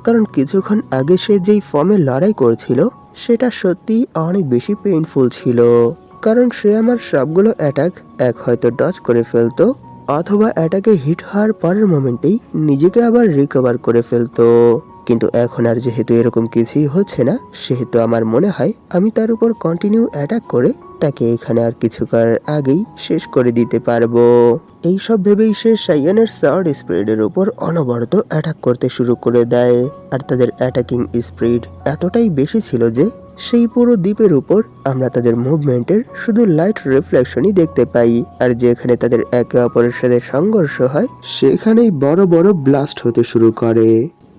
কারণ কিছুক্ষণ আগে সে যেই ফর্মে লড়াই করছিল সেটা সত্যি অনেক বেশি পেইনফুল ছিল। কারণ সে আমার সবগুলো অ্যাটাক এক হয়তো ডজ করে ফেলতো অথবা অ্যাটাকে হিট হওয়ার পরের মোমেন্টেই নিজেকে আবার রিকভার করে ফেলতো। কিন্তু এখন আর যেহেতু এরকম কিছুই হচ্ছে না সেহেতু আমার মনে হয় আমি তার উপর কন্টিনিউ অ্যাটাক করে তাকে এখানে আর কিছু করার আগেই শেষ করে দিতে পারবো। এইসব ভেবেই সে সাইয়ানের সার্ড স্পিডের উপর অনবরত অ্যাটাক করতে শুরু করে দেয়। আর তাদের অ্যাটাকিং স্পিড এতটাই বেশি ছিল যে সেই পুরো দ্বীপের উপর আমরা তাদের মুভমেন্টের শুধু লাইট রিফ্লেকশনই দেখতে পাই। আর যেখানে তাদের একে অপরের সাথে সংঘর্ষ হয় সেখানেই বড় বড় ব্লাস্ট হতে শুরু করে।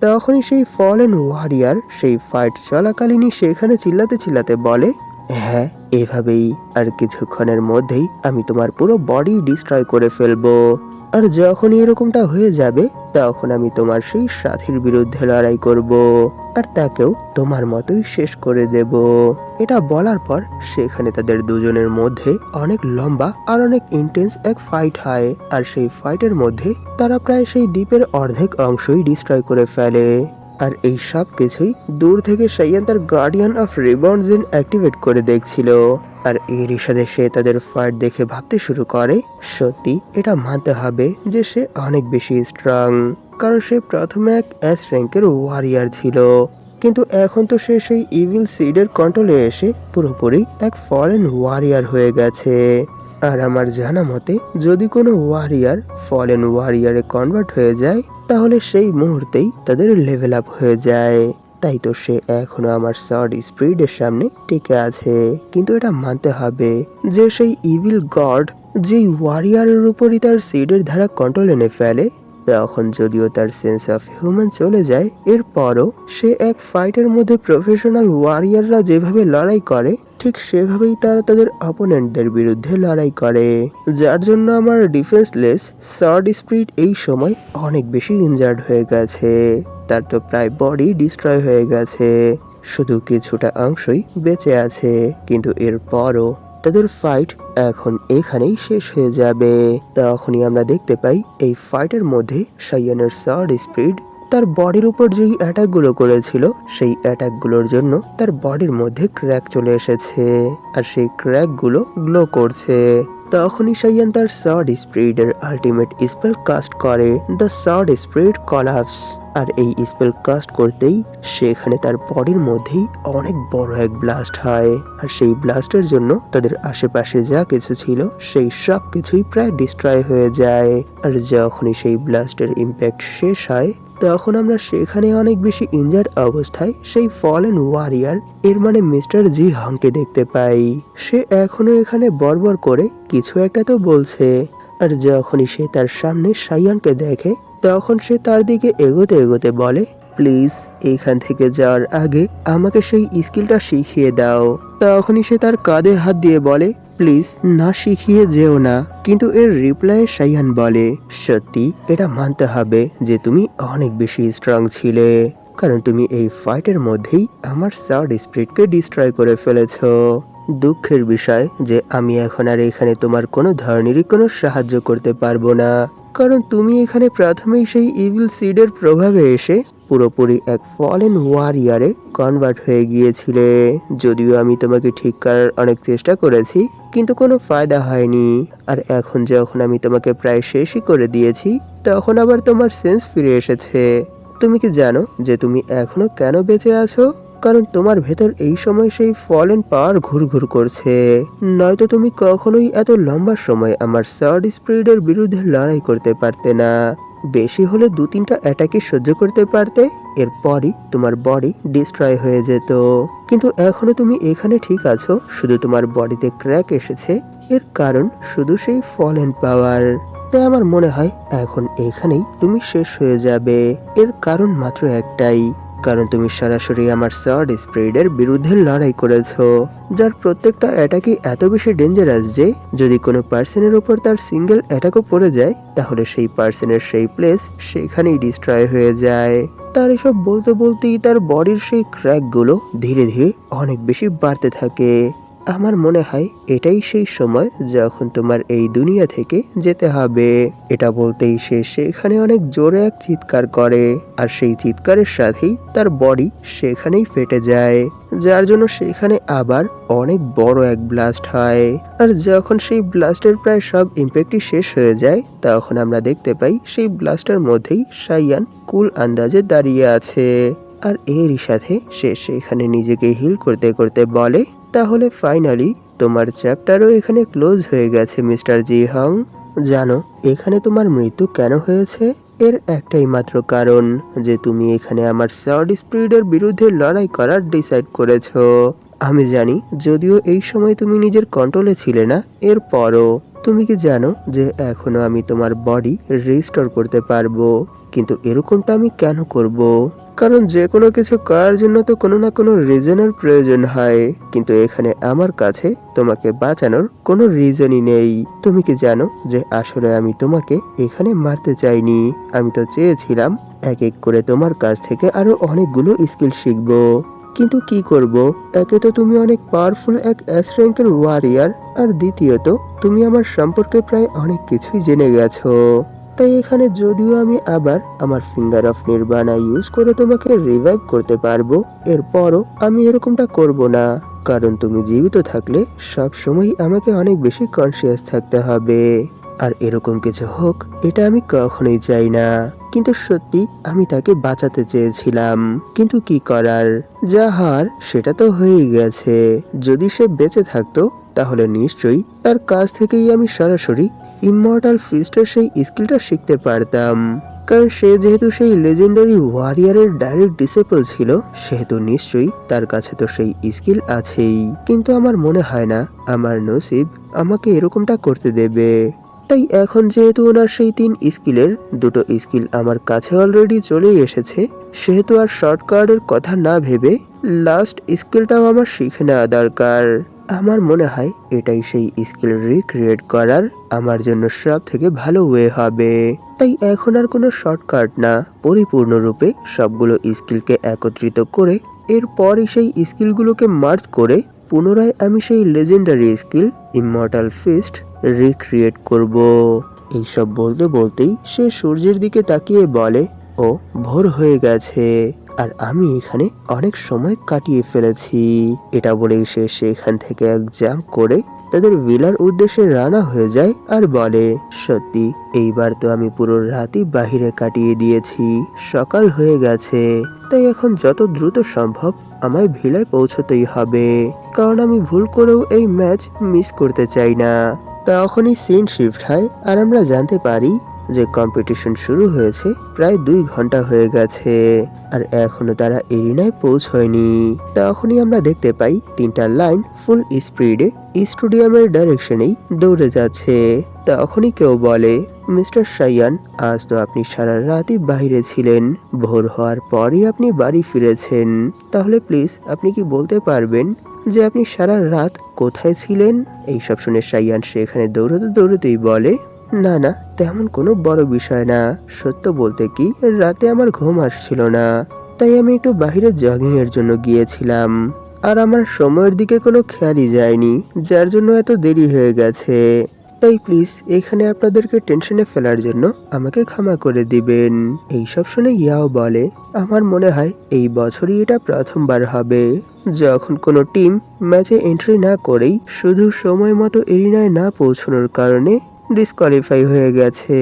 তখনই সেই ফলেন ওয়ারিয়ার সেই ফাইট চলাকালীনই সেখানে চিল্লাতে চিল্লাতে বলে, হ্যাঁ, এভাবেই। আর কিছুক্ষণের মধ্যেই আমি তোমার পুরো বডি ডিস্ট্রয় করে ফেলবো। আর যখনই এরকমটা হয়ে যাবে, তখন আমি তোমার সেই সাথীর বিরুদ্ধে লড়াই করব। আর তাকেও তোমার মতোই শেষ করে দেব। এটা বলার পর সেখানে তাদের দুজনের মধ্যে অনেক লম্বা আর অনেক ইন্টেন্স এক ফাইট হয়। আর সেই ফাইটের মধ্যে তারা প্রায় সেই দ্বীপের অর্ধেক অংশই ডিস্ট্রয় করে ফেলে। আর এই সব কিছুই দূর থেকে সাইয়ান তার গার্ডিয়ান অফ রিবর্নজিন অ্যাক্টিভেট করে দেখছিল। আর এরই সাথে সে তাদের ফাইট দেখে ভাবতে শুরু করে, সত্যি এটা মানতে হবে যে সে অনেক বেশি স্ট্রং। কারণ সে প্রথমে এক এস র্যাঙ্কের ওয়ারিয়ার ছিল, কিন্তু এখন তো সে সেই ইভিল সিডের কন্ট্রোলে এসে পুরোপুরি এক ফলেন ওয়ারিয়ার হয়ে গেছে। আর আমার জানা মতে যদি কোনো ওয়ারিয়ার ফলেন ওয়ারিয়ারে কনভার্ট হয়ে যায়, তাহলে সেই মুহূর্তেই তাদের লেভেল আপ হয়ে যায়। তাই তো সে এখনো আমার সর্ড স্পিরিটের সামনে টিকে আছে। কিন্তু এটা মানতে হবে যে সেই ইভিল গড যেই ওয়ারিয়ারের উপরই তার সিডের ধারা কন্ট্রোল এনে ফেলে, তখন যদিও তার সেন্স অফ হিউম্যান চলে যায়, এরপরও সে এক ফাইটের মধ্যে প্রফেশনাল ওয়ারিয়াররা যেভাবে লড়াই করে, ঠিক সেভাবেই তারা তাদের অপোনেন্টদের বিরুদ্ধে লড়াই করে। যার জন্য আমার ডিফেন্সলেস সর্ড স্পিরিট এই সময় অনেক বেশি ইনজার্ড হয়ে গেছে। তার তো প্রায় বডি ডিস্ট্রয় হয়ে গেছে, শুধু কিছুটা অংশই বেঁচে আছে। কিন্তু এরপরও তাদের ফাইট এখন এখানেই শেষ হয়ে যাবে। তখনই আমরা দেখতে পাই এই ফাইটের মধ্যে সাইয়ানের সর্ড স্পিরিট তার বডির উপর যেই অ্যাটাকগুলো করেছিল, সেই অ্যাটাকগুলোর জন্য তার বডির মধ্যে ক্র্যাক চলে এসেছে। আর সেই ক্র্যাকগুলো গ্লো করছে। তখনই সাইয়ান তার সর্ড স্পিরিটের আল্টিমেট স্পেল কাস্ট করে, দ্য সর্ড স্পিরিট কলাপস। আর এই স্পেল কাস্ট করতেই সেখানে তার বডির মধ্যেই অনেক বড় এক ব্লাস্ট হয়। আর সেই ব্লাস্টের জন্য তাদের আশেপাশে যা কিছু ছিল সেই সব কিছুই প্রায় ডিস্ট্রয় হয়ে যায়। আর যখনই সেই ব্লাস্টের ইম্প্যাক্ট শেষ হয়, তখন আমরা সেখানে অনেক বেশি ইনজার্ড অবস্থায় সেই ফলেন ওয়ারিয়ার, এর মানে মিস্টার জি হংকে দেখতে পাই। সে এখনো এখানে বর্বর করে কিছু একটা তো বলছে। আর যখনই সে তার সামনে সাইয়ানকে দেখে, তখন সে তার দিকে এগোতে এগোতে বলে, প্লিজ এইখান থেকে যাওয়ার আগে আমাকে সেই স্কিলটা শিখিয়ে দাও। তখনই সে তার কাঁধে হাত দিয়ে বলে, প্লিজ না শিখিয়ে যেও না। কিন্তু এর রিপ্লাই সাইয়ান বলে, সত্যি এটা মানতে হবে যে তুমি অনেক বেশি স্ট্রং ছিলে, কারণ তুমি এই ফাইটের মধ্যেই আমার সর্ড স্পিরিটকে ডিস্ট্রয় করে ফেলেছো। দুঃখের বিষয় যে আমি এখন আর এখানে তোমার কোনো ধরনেরই কোনো সাহায্য করতে পারবো না, কারণ তুমি এখানে প্রথমেই সেই ইভিল সিডের প্রভাবে এসে পুরোপুরি এক ফলেন ওয়ারিয়ারে কনভার্ট হয়ে গিয়েছিলে। যদিও আমি তোমাকে ঠিক করার অনেক চেষ্টা করেছি, কিন্তু কোনো ফায়দা হয়নি। আর এখন যখন আমি তোমাকে প্রায় শেষই করে দিয়েছি, তখন আবার তোমার সেন্স ফিরে এসেছে। তুমি কি জানো যে তুমি এখনো কেন বেঁচে আছো? কারণ তোমার ভেতর এই সময় সেই ফলেন পাওয়ার ঘুরঘুর করছে। নয়তো তুমি কখনোই এত লম্বা সময় আমার সর্ড স্পিরিটের বিরুদ্ধে লড়াই করতে পারতে না। বেশি হলে 2-3টা অ্যাটাকই সহ্য করতে পারতে, এরপরই তোমার বডি ডিস্ট্রয় হয়ে যেত। কিন্তু এখনো তুমি এখানে ঠিক আছো, শুধু তোমার বডিতে ক্র্যাক এসেছে। এর কারণ শুধু সেই ফলেন পাওয়ার। তাই আমার মনে হয় এখন এখানেই তুমি শেষ হয়ে যাবে। এর কারণ মাত্র একটাই, কারণ তুমি সরাসরি আমার সর্ড স্পিরিটের বিরুদ্ধে লড়াই করেছো, যার প্রত্যেকটা অ্যাটাকই এত বেশি ডেঞ্জারাস যে যদি কোনো পার্সনের উপর তার সিঙ্গেল অ্যাটাকও পড়ে যায়, তাহলে সেই পার্সনের সেই প্লেস সেখানেই ডিস্ট্রয় হয়ে যায়। তার এসব বলতে বলতেই তার বডির সেই ক্র্যাকগুলো ধীরে ধীরে অনেক বেশি বাড়তে থাকে। আমার মনে হয় এটাই সেই সময় যখন তোমার এই দুনিয়া থেকে যেতে হবে। এটা বলতেই সে সেখানে অনেক জোরে এক চিৎকার করে, আর সেই চিৎকারের সাথেই তার বডি সেখানেই ফেটে যায়, যার জন্য সেখানে আবার অনেক বড় এক ব্লাস্ট হয়। আর যখন সেই ব্লাস্টের প্রায় সব ইম্প্যাক্টই শেষ হয়ে যায়, তখন আমরা দেখতে পাই সেই ব্লাস্টের মধ্যেই সাইয়ান কুল আন্দাজে দাঁড়িয়ে আছে। আর এরই সাথে সে সেখানে নিজেকে হিল করতে করতে বলে, তাহলে ফাইনালি তোমার চ্যাপ্টারও এখানে ক্লোজ হয়ে গেছে মিস্টার জি হং। জানো এখানে তোমার মৃত্যু কেন হয়েছে? এর একটাই মাত্র কারণ যে তুমি এখানে আমার সর্ড স্পিরিটের বিরুদ্ধে লড়াই করার ডিসাইড করেছো। আমি জানি যদিও এই সময় তুমি নিজের কন্ট্রোলে ছিলে না, এরপরও তুমি কি জানো যে এখনো আমি তোমার বডি রিস্টোর করতে পারবো? কিন্তু এরকমটা আমি কেন করব? কারণ যে কোনো কিছু করার জন্য তো কোনো না কোনো রিজনের প্রয়োজন হয়, কিন্তু এখানে আমার কাছে তোমাকে বাঁচানোর কোনো রিজনই নেই। তুমি কি জানো যে আসলে আমি তোমাকে এখানে মারতে চাইনি, আমি তো চেয়েছিলাম এক এক করে তোমার কাছ থেকে আরো অনেকগুলো স্কিল শিখবো। কিন্তু কি করব, একে তো তুমি অনেক পাওয়ারফুল এক এস র্যাঙ্কের ওয়ারিয়ার, আর দ্বিতীয়ত তুমি আমার সম্পর্কে প্রায় অনেক কিছুই জেনে গেছো। তাই এখানে যদিও আমি আবার আমার ফিঙ্গার অফ নির্বাণা ইউজ করে তোমাকে রিভাইভ করতে পারবো, এরপরও আমি এরকমটা করব না। কারণ তুমি জীবিত থাকলে সব সময় আমাকে অনেক বেশি কনসিয়াস থাকতে হবে, আর এরকম কিছু হোক এটা আমি কখনোই চাই না। কিন্তু সত্যি আমি তাকে বাঁচাতে চেয়েছিলাম, কিন্তু কি করার, যা হওয়ার সেটা তো হয়েই গেছে। যদি সে বেঁচে থাকতো তাহলে নিশ্চয়ই তার কাছ থেকেই আমি সরাসরি ইমমর্টাল ফিস্টের সেই স্কিলটা শিখতে পারতাম। কারণ সে যেহেতু সেই লেজেন্ডারি ওয়ারিয়ারের ডাইরেক্ট ডিসেবল ছিল, সেহেতু নিশ্চয়ই তার কাছে তো সেই স্কিল আছেই। কিন্তু আমার মনে হয় না আমার নসিব আমাকে এরকমটা করতে দেবে। তাই এখন যেহেতু ওনার সেই 3 স্কিলের 2টো স্কিল আমার কাছে অলরেডি চলেই এসেছে, সেহেতু আর শর্টকাটের কথা না ভেবে লাস্ট স্কিলটাও আমার শিখে নেওয়া দরকার। আমার মনে হয় এটাই সেই স্কিল রিক্রিয়েট করার আমার জন্য সব থেকে ভালো ওয়ে হবে। তাই এখন আর কোনো শর্টকাট না, পরিপূর্ণরূপে সবগুলো স্কিলকে একত্রিত করে এরপরই সেই স্কিলগুলোকে মার্জ করে পুনরায় আমি সেই legendary skill immortal fist recreate করব। এইসব বলতে বলতেই সে সূর্যের দিকে তাকিয়ে বলে, ও ভোর হয়ে গেছে আর আমি এখানে অনেক সময় কাটিয়ে ফেলেছি। এটা বলেই সে সেখান থেকে এক জাম্প করে তাদের ভিলার উদ্দেশ্যে রানা হয়ে যায় আর বলে, সত্যি এইবার তো আমি পুরো রাতই বাহিরে কাটিয়ে দিয়েছি, সকাল হয়ে গেছে। তাই এখন যত দ্রুত সম্ভব আমায় ভিলায় পৌঁছতেই হবে, কারণ আমি ভুল করেও এই ম্যাচ মিস করতে চাই না। তখনই সিন শিফট হয় আর আমরা জানতে পারি যে কম্পিটিশন শুরু হয়েছে প্রায় 2 ঘন্টা হয়ে গেছে আর এখনো তারা এরিনায় পৌঁছয়নি। তখনই আমরা দেখতে পাই 3টা লাইন ফুল স্পিডে স্টেডিয়ামের ডাইরেকশনেই দৌড়ে যাচ্ছে। তখনই কেউ বলে, মিস্টার সাইয়ান, আজ তো আপনি সারা রাতই বাইরে ছিলেন, ভোর হওয়ার পরই আপনি বাড়ি ফিরেছেন। তাহলে প্লিজ আপনি কি বলতে পারবেন যে আপনি সারা রাত কোথায় ছিলেন? এইসব শুনে সাইয়ান সেখানে দৌড়তে দৌড়তেই বলে, না না, তেমন কোনো বড় বিষয় না। সত্য বলতে কি, রাতে আমার ঘুম আসছিল না, তাই আমি একটু বাইরে জগিং এর জন্য গিয়েছিলাম, আর আমার সময়ের দিকে কোনো খেয়ালই যায়নি, যার জন্য এত দেরি হয়ে গেছে। তাই প্লিজ এখানে আপনাদেরকে টেনশনে ফেলার জন্য আমাকে ক্ষমা করে দিবেন। এইসব শুনে ইয়াও বলে, আমার মনে হয় এই বছরই এটা প্রথমবার হবে যখন কোনো টিম ম্যাচে এন্ট্রি না করেই শুধু সময় মতো এরিনায় না পৌঁছানোর কারণে ডিসকোয়ালিফাই হয়ে গেছে।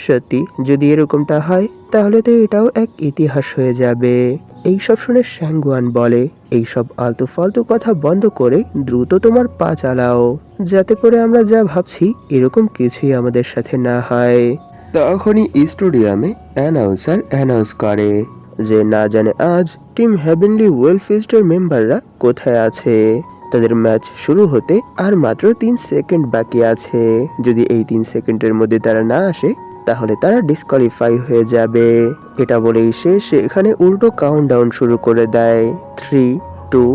সত্যি যদি এরকমটা হয় তাহলে তো এটাও এক ইতিহাস হয়ে যাবে। এইসব শুনে সাংগুয়ান বলে, এইসব আলতু ফালতু কথা বন্ধ করে দ্রুত তোমার পা চালাও, যাতে করে আমরা যা ভাবছি এরকম কিছুই আমাদের সাথে না হয়। তখনই স্টেডিয়ামে অ্যানাউন্সার অ্যানাউন্স করে যে না জানে আজ টিম হেভেনলি ওয়েলফিস্টের মেম্বাররা কোথায় আছে। তাদের ম্যাচ শুরু হতে আর মাত্র 3 সেকেন্ড বাকি আছে। যদি এই 3 সেকেন্ডের মধ্যে তারা না আসে তাহলে তারা ডিসকোয়ালিফাই হয়ে যাবে। এটা বলেই সে সেখানে উল্টো কাউন্টডাউন শুরু করে দেয়, 3, 2,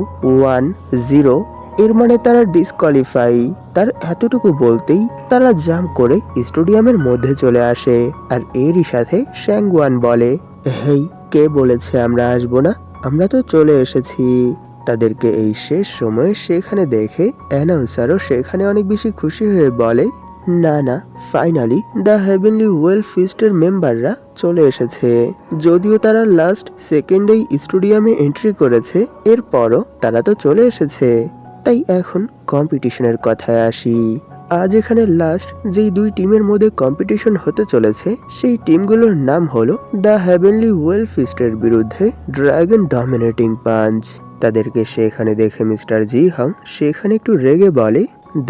1, 0। এর মানে তারা ডিসকোয়ালিফাই। তার এতটুকু বলতেই তারা জাম্প করে স্টেডিয়ামের মধ্যে চলে আসে, আর এরই সাথে শ্যাংগুয়ান বলে, হেই, কে বলেছে আমরা আসবো না? আমরা তো চলে এসেছি। তাদেরকে এই শেষ সময়ে সেখানে দেখে অ্যানাউন্সারও সেখানে অনেক বেশি খুশি হয়ে বলে, না না, ফাইনালি দ্য হেভেনলি ওয়েল ফিস্টের মেম্বাররা চলে এসেছে। যদিও তারা লাস্ট সেকেন্ডেই স্টেডিয়ামে এন্ট্রি করেছে, এরপরও তারা তো চলে এসেছে। তাই এখন কম্পিটিশনের কথায় আসি। আজ এখানে লাস্ট যেই 2 টিমের মধ্যে কম্পিটিশন হতে চলেছে সেই টিমগুলোর নাম হলো দ্য হেভেনলি ওয়েল ফিস্টের বিরুদ্ধে ড্রাগন ডমিনেটিং পাঞ্চ। তাদেরকে সেখানে দেখে মিস্টার জি হং সেখানে একটু রেগে বলে,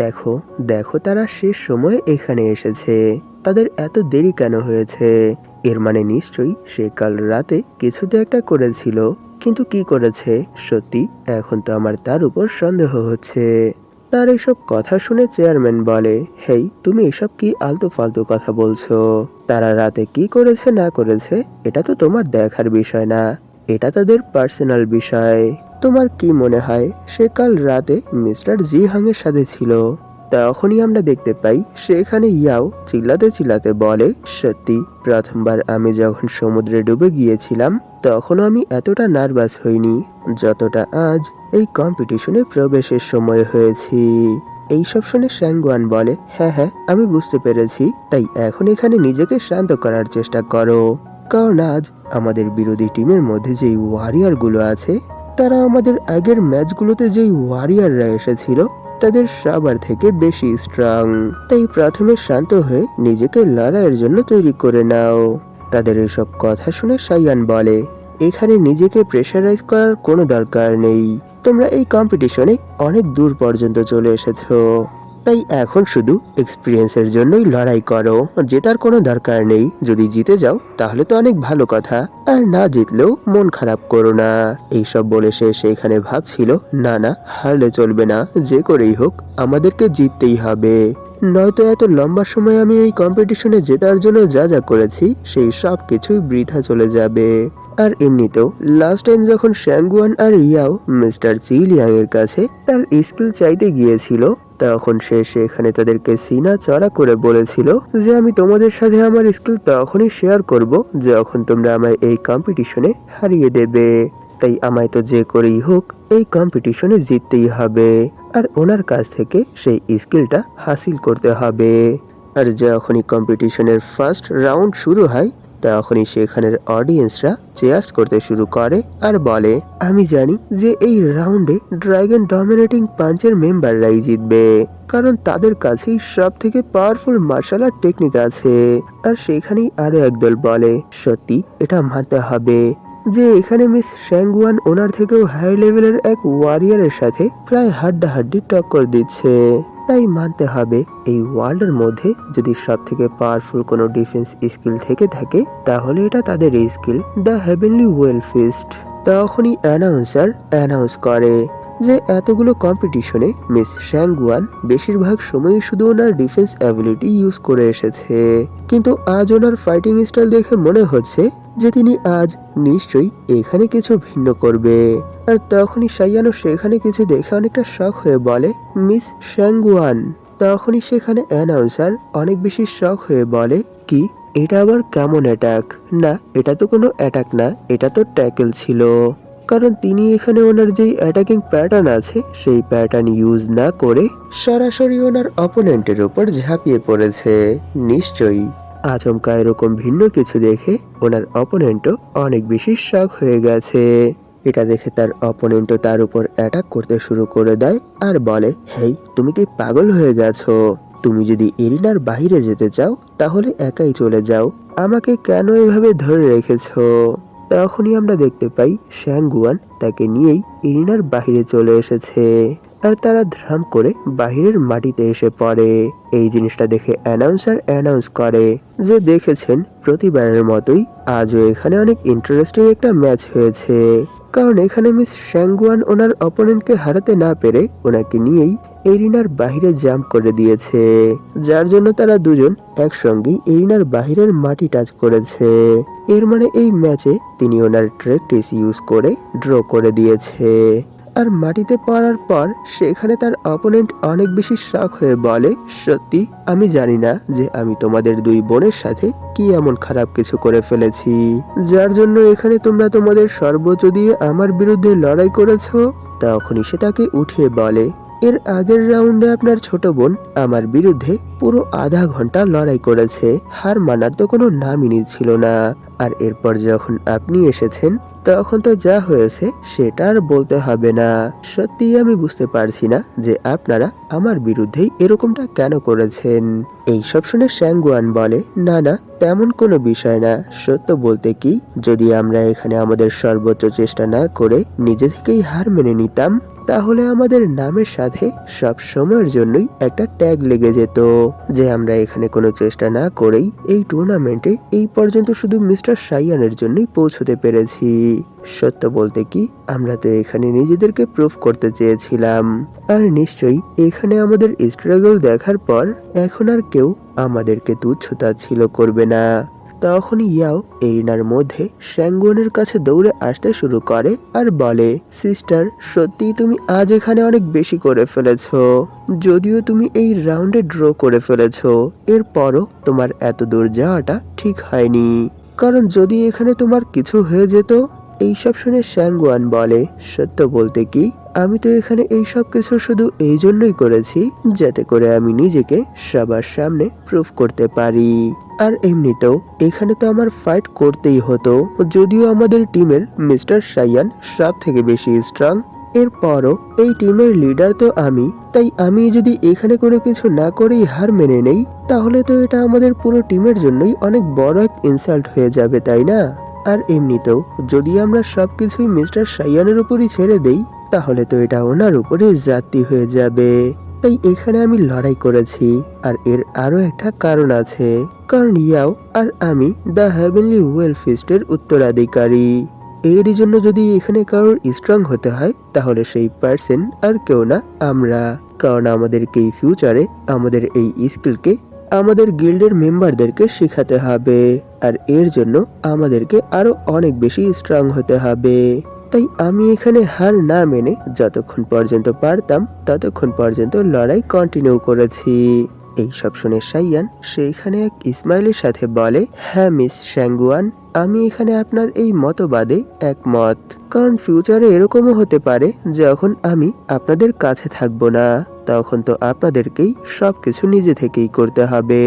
দেখো দেখো, তারা শেষ সময় এখানে এসেছে, তাদের এত দেরি কেন হয়েছে? এর মানে নিশ্চয়ই সে কাল রাতে কিছু তো একটা করেছিল, কিন্তু কি করেছে সত্যি এখন তো আমার তার উপর সন্দেহ হচ্ছে। তার এসব কথা শুনে চেয়ারম্যান বলে, হেই, তুমি এসব কি আলতু ফালতু কথা বলছো? তারা রাতে কি করেছে না করেছে এটা তো তোমার দেখার বিষয় না, এটা তাদের পার্সোনাল বিষয়। তোমার কি মনে হয় সে কাল রাতে মিস্টার জি হাংয়ের সাথে ছিল? তখনই আমরা দেখতে পাই সেখানে ইয়াও চিল্লাতে চিল্লাতে বলে, সত্যি প্রথমবার আমি যখন সমুদ্রে ডুবে গিয়েছিলাম তখন আমি এতটা নার্ভাস হইনি যতটা আজ এই কম্পিটিশনে প্রবেশের সময় হয়েছি। এইসব শুনে শ্যাঙ্গুয়ান বলে, হ্যাঁ হ্যাঁ আমি বুঝতে পেরেছি, তাই এখন এখানে নিজেকে শান্ত করার চেষ্টা করো, কারণ আজ আমাদের বিরোধী টিমের মধ্যে যেই ওয়ারিয়ারগুলো আছে তারা আমাদের আগের ম্যাচগুলোতে যেই ওয়ারিয়াররা এসেছিল তাদের সবার থেকে বেশি স্ট্রং। তাই প্রথমে শান্ত হয়ে নিজেকে লড়াইয়ের জন্য তৈরি করে নাও। তাদের এসব কথা শুনে সাইয়ান বলে, এখানে নিজেকে প্রেশারাইজ করার কোনো দরকার নেই। তোমরা এই কম্পিটিশনে অনেক দূর পর্যন্ত চলে এসেছো, তাই এখন শুধু এক্সপিরিয়েন্সের জন্যই লড়াই করো, জেতার কোনো দরকার নেই। যদি জিতে যাও তাহলে তো অনেক ভালো কথা, আর না জিতলেও মন খারাপ করো না। এইসব বলে সে সেখানে ভাবছিল, না না হারলে চলবে না, যে করেই হোক আমাদেরকে জিততেই হবে, নয়তো এত লম্বা সময় আমি এই কম্পিটিশনে জেতার জন্য যা যা করেছি সেই সব কিছুই বৃথা চলে যাবে। আর এমনিতেও লাস্ট টাইম যখন শ্যাঙ্গুয়ান আর ইয়াও মিস্টার চিলিয়াং এর কাছে তার স্কিল চাইতে গিয়েছিল তখন সে সেখানে তাদেরকে সিনা চড়া করে বলেছিল যে আমি তোমাদের সাথে আমার স্কিল তখনই শেয়ার করব যখন তোমরা আমায় এই কম্পিটিশনে হারিয়ে দেবে। তাই আমায় তো যে করেই হোক এই কম্পিটিশনে জিততেই হবে, আর ওনার কাছ থেকে সেই স্কিলটা হাসিল করতে হবে। আর যখনই কম্পিটিশনের ফার্স্ট রাউন্ড শুরু হয় তখনই সেখানের অডিয়েন্সরা চেয়ার্স করতে শুরু করে আর বলে, আমি জানি যে এই রাউন্ডে ড্রাগন ডমিনেটিং পাঞ্চের মেম্বাররাই জিতবে, কারণ তাদের কাছেই সব থেকে পাওয়ারফুল মার্শাল আর্ট টেকনিক আছে। আর সেখানেই আরো একদল বলে, সত্যি এটা মানতে হবে যে এখানে মিস শ্যাঙ্গুয়ান ওনার থেকেও হাই লেভেলের এক ওয়ারিয়ারের সাথে প্রায় হাড্ডাহাড্ডি টক্কর দিচ্ছে। তাই মানতে হবে এই ওয়ার্ল্ডের মধ্যে যদি সব থেকে পাওয়ারফুল কোনো ডিফেন্স স্কিল থেকে থাকে তাহলে এটা তাদের skill, the heavenly well fist. তখনই অ্যানাউন্সার অ্যানাউন্স করে যে এতগুলো কম্পিটিশনে মিস শ্যাঙ্গুয়ান বেশিরভাগ সময়ই শুধু ওনার ডিফেন্স অ্যাবিলিটি ইউজ করে এসেছে, কিন্তু আজ ওনার ফাইটিং স্টাইল দেখে মনে হচ্ছে যে তিনি আজ নিশ্চয়ই এখানে কিছু ভিন্ন করবে। আর তখনই সাইয়ানো সেখানে কিছু দেখে অনেকটা শক হয়ে বলে, মিস শ্যাঙ্গুয়ান। তখনই সেখানে অ্যানাউন্সার অনেক বেশি শক হয়ে বলে, কি এটা আবার কেমন অ্যাটাক? না এটা তো কোনো অ্যাটাক না, এটা তো ট্যাকেল ছিল, কারণ তিনি এখানে ওনার যেই অ্যাটাকিং প্যাটার্ন আছে সেই প্যাটার্ন ইউজ না করে সরাসরি ওনার অপোনেন্টের উপর ঝাঁপিয়ে পড়েছে। নিশ্চয়ই আচমকা এরকম ভিন্ন কিছু দেখে ওনার অপোনেন্টও অনেক বেশি শক হয়ে গেছে। এটা দেখে তার অপোনেন্টও তার উপর অ্যাটাক করতে শুরু করে দেয় আর বলে, হেই তুমি কি পাগল হয়ে গেছো? তুমি যদি এরিনার বাইরে যেতে চাও তাহলে একাই চলে যাও, আমাকে কেন এভাবে ধরে রেখেছো? তখনই আমরা দেখতে পাই শ্যাঙ্গুয়ান তাকে নিয়েই এরিনার বাহিরে চলে এসেছে, আর তারা ধ্রাম করে বাহিরের মাটিতে এসে পড়ে। এই জিনিসটা দেখে অ্যানাউন্সার অ্যানাউন্স করে যে দেখেছেন প্রতিবারের মতোই আজও এখানে অনেক ইন্টারেস্টিং একটা ম্যাচ হয়েছে, কারণ এখানে মিস শ্যাঙ্গুয়ান ওনার অপোনেন্টকে হারাতে না পেরে ওনাকে নিয়েই এরিনার বাহিরে জাম্প করে দিয়েছে, যার জন্য তারা দুজন একসঙ্গেই এরিনার বাহিরের মাটি টাচ করেছে। এর মানে এই ম্যাচে তিনি ওনার ট্র্যাকটিস ইউজ করে ড্র করে দিয়েছে। আর মাটিতে পড়ার পর সেখানে তার অপোনেন্ট অনেক বেশি শক হয়ে বলে, সত্যি আমি জানি না যে আমি তোমাদের দুই বোনের সাথে কি এমন খারাপ কিছু করে ফেলেছি যার জন্য এখানে তোমরা তোমাদের সর্বোচ্চ দিয়ে আমার বিরুদ্ধে লড়াই করেছো। তখনই সে তাকে উঠিয়ে বলে, এর আগের রাউন্ডে আপনার ছোট বোন আমার বিরুদ্ধে পুরো আধা ঘন্টা লড়াই করেছে, হার মানার তো কোনো নামই নিচ্ছিল না, আর এরপর যখন আপনি এসেছেন তখন তো যা হয়েছে সেটা আর বলতে হবে না। সত্যিই আমি বুঝতে পারছি না যে আপনারা আমার বিরুদ্ধেই এরকমটা কেন করেছেন। এইসব শুনে শ্যাঙ্গুয়ান বলে, না না তেমন কোনো বিষয় না, সত্য বলতে কি যদি আমরা এখানে আমাদের সর্বোচ্চ চেষ্টা না করে নিজে থেকেই হার মেনে নিতাম তাহলে আমাদের নামের সাথে সব সময়ের জন্যই একটা ট্যাগ লেগে যেত যে আমরা এখানে কোনো চেষ্টা না করেই এই টুর্নামেন্টে এই পর্যন্ত শুধু মিস্টার সাইয়ানের জন্যই পৌঁছতে পেরেছি। সত্য বলতে কি আমরা তো এখানে নিজেদেরকে প্রুফ করতে চেয়েছিলাম, আর নিশ্চয়ই এখানে আমাদের স্ট্রাগল দেখার পর এখন আর কেউ আমাদেরকে তুচ্ছ তাচ্ছিল্য করবে না। তখন ইয়াও এরিনার মধ্যে শ্যাঙ্গুয়ানের কাছে দৌড়ে আসতে শুরু করে আর বলে, সিস্টার, সত্যিই তুমি আজ এখানে অনেক বেশি করে ফেলেছো। যদিও তুমি এই রাউন্ডে ড্র করে ফেলেছো, এরপরও তোমার এত দূর যাওয়াটা ঠিক হয়নি, কারণ যদি এখানে তোমার কিছু হয়ে যেত। এইসব শুনে শ্যাঙ্গুয়ান বলে, সত্য বলতে কি, আমি তো এখানে এইসব কিছু শুধু এই জন্যই করেছি যাতে করে আমি নিজেকে সবার সামনে প্রুফ করতে পারি। আর এমনিতেও এখানে তো আমার ফাইট করতেই হতো, যদিও আমাদের টিমের মিস্টার সাইয়ান সব থেকে বেশি স্ট্রং। এরপরও এই টিমের লিডার তো আমি, তাই আমি যদি এখানে কোনো কিছু না করেই হার মেনে নেই, তাহলে তো এটা আমাদের পুরো টিমের জন্যই অনেক বড় এক ইনসাল্ট হয়ে যাবে, তাই না? আর এমনিতেও যদি আমরা সবকিছুই মিস্টার সাইয়ানের উপরই ছেড়ে দেই, তাহলে তো এটা ওনার উপরে জাতি হয়ে যাবে। তাই এখানে আমি লড়াই করেছি। আর এর আরো একটা কারণ আছে, কারণ ইয়াও আর আমি দ্য হেভেনলি ওয়েল ফিস্টের উত্তরাধিকারী। এরই জন্য যদি এখানে কারোর স্ট্রং হতে হয়, তাহলে সেই পার্সন আর কেউ না, আমরা। কারণ আমাদেরকে এই ফিউচারে আমাদের এই স্কিলকে আমাদের গিল্ডের মেম্বারদেরকে শেখাতে হবে, আর এর জন্য আমাদেরকে আরো অনেক বেশি স্ট্রং হতে হবে। তাই আমি এখানে হার না মেনে যতক্ষণ পর্যন্ত পারতাম ততক্ষণ পর্যন্ত লড়াই কন্টিনিউ করেছি। এই সব শুনে সাইয়ান সেইখানে এক ইসমাইলের সাথে বলে, হ্যাঁ মিস শ্যাঙ্গুয়ান, আমি এখানে আপনার এই মতবাদে একমত। কারণ ফিউচারে এরকমও হতে পারে যখন আমি আপনাদের কাছে থাকবো না, তখন তো আপনাদেরকেই সবকিছু নিজে থেকেই করতে হবে।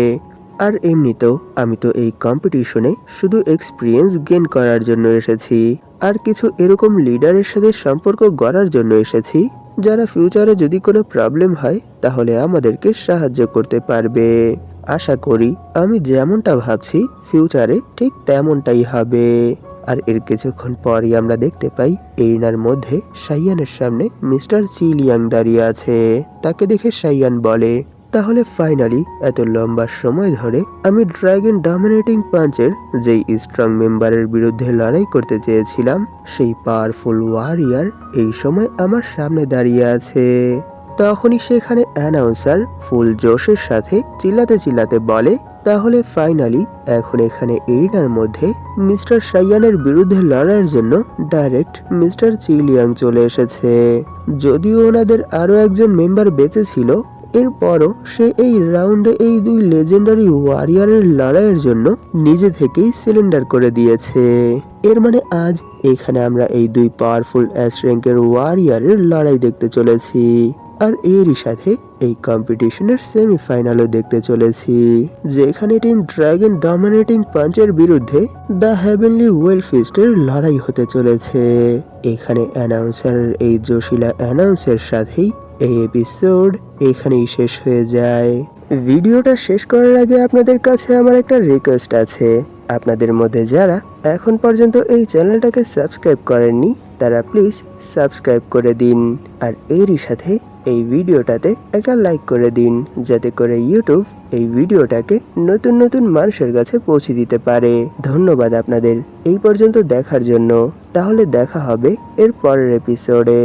আর এমনিতেও আমি তো এই কম্পিটিশনে শুধু এক্সপিরিয়েন্স গেইন করার জন্য এসেছি, আর কিছু এরকম লিডারের সাথে সম্পর্ক গড়ার জন্য এসেছি, যারা ফিউচারে যদি কোনো প্রবলেম হয় তাহলে আমাদেরকে সাহায্য করতে পারবে। আশা করি আমি যেমনটা ভাবছি ফিউচারে ঠিক তেমনটাই হবে। আর এর কিছুক্ষণ পরই আমরা দেখতে পাই এরিনার মধ্যে সাইয়ানের সামনে মিস্টার চিলিয়াং দাঁড়িয়ে আছে। তাকে দেখে সাইয়ান বলে, তাহলে ফাইনালি এত লম্বা সময় ধরে আমি ড্রাগন ডমিনেটিং পাঞ্চের যেই স্ট্রং মেম্বারের বিরুদ্ধে লড়াই করতে চেয়েছিলাম, সেই পাওয়ারফুল ওয়ারিয়ার এই সময় আমার সামনে দাঁড়িয়ে আছে। তখনই সেখানে অ্যানাউন্সার ফুল জোশের সাথে চিল্লাতে চিল্লাতে বলে, তাহলে ফাইনালি এখন এখানে এরিনার মধ্যে মিস্টার সাইয়ানের বিরুদ্ধে লড়াইয়ের জন্য ডাইরেক্ট মিস্টার চিলিয়াং চলে এসেছে। যদিও ওনাদের আরো একজন মেম্বার বেঁচে ছিল, এরপরও সে এই রাউন্ডে এই দুই লেজেন্ডারি ওয়ারিয়ারের লড়াইয়ের জন্য নিজে থেকেই সিলিন্ডার করে দিয়েছে। এর মানে আজ এখানে আমরা এই দুই পাওয়ারফুল এস র্যাঙ্কের ওয়ারিয়ারের লড়াই দেখতে চলেছি। আর এরই সাথে এই কম্পিটিশনের সেমিফাইনালও দেখতে চলেছি, যেখানে টিম ড্রাগন ডমিনেটিং পাঞ্চের বিরুদ্ধে দ্য হেভেনলি ওয়েল ফিস্টের লড়াই হতে চলেছে। এখানে অ্যানাউন্সারের এই জোশিলা অ্যানাউন্সের সাথেই এই এপিসোড এখানেই শেষ হয়ে যায়। ভিডিওটা শেষ করার আগে আপনাদের কাছে আমার একটা রিকোয়েস্ট আছে। আপনাদের মধ্যে যারা এখন পর্যন্ত এই চ্যানেলটাকে সাবস্ক্রাইব করেননি, তারা প্লিজ সাবস্ক্রাইব করে দিন। আর এরই সাথে এই ভিডিওটাতে একটা লাইক করে দিন, যাতে করে ইউটিউব এই ভিডিওটাকে নতুন নতুন মানুষের কাছে পৌঁছে দিতে পারে। ধন্যবাদ আপনাদের এই পর্যন্ত দেখার জন্য। তাহলে দেখা হবে এর পরের এপিসোডে।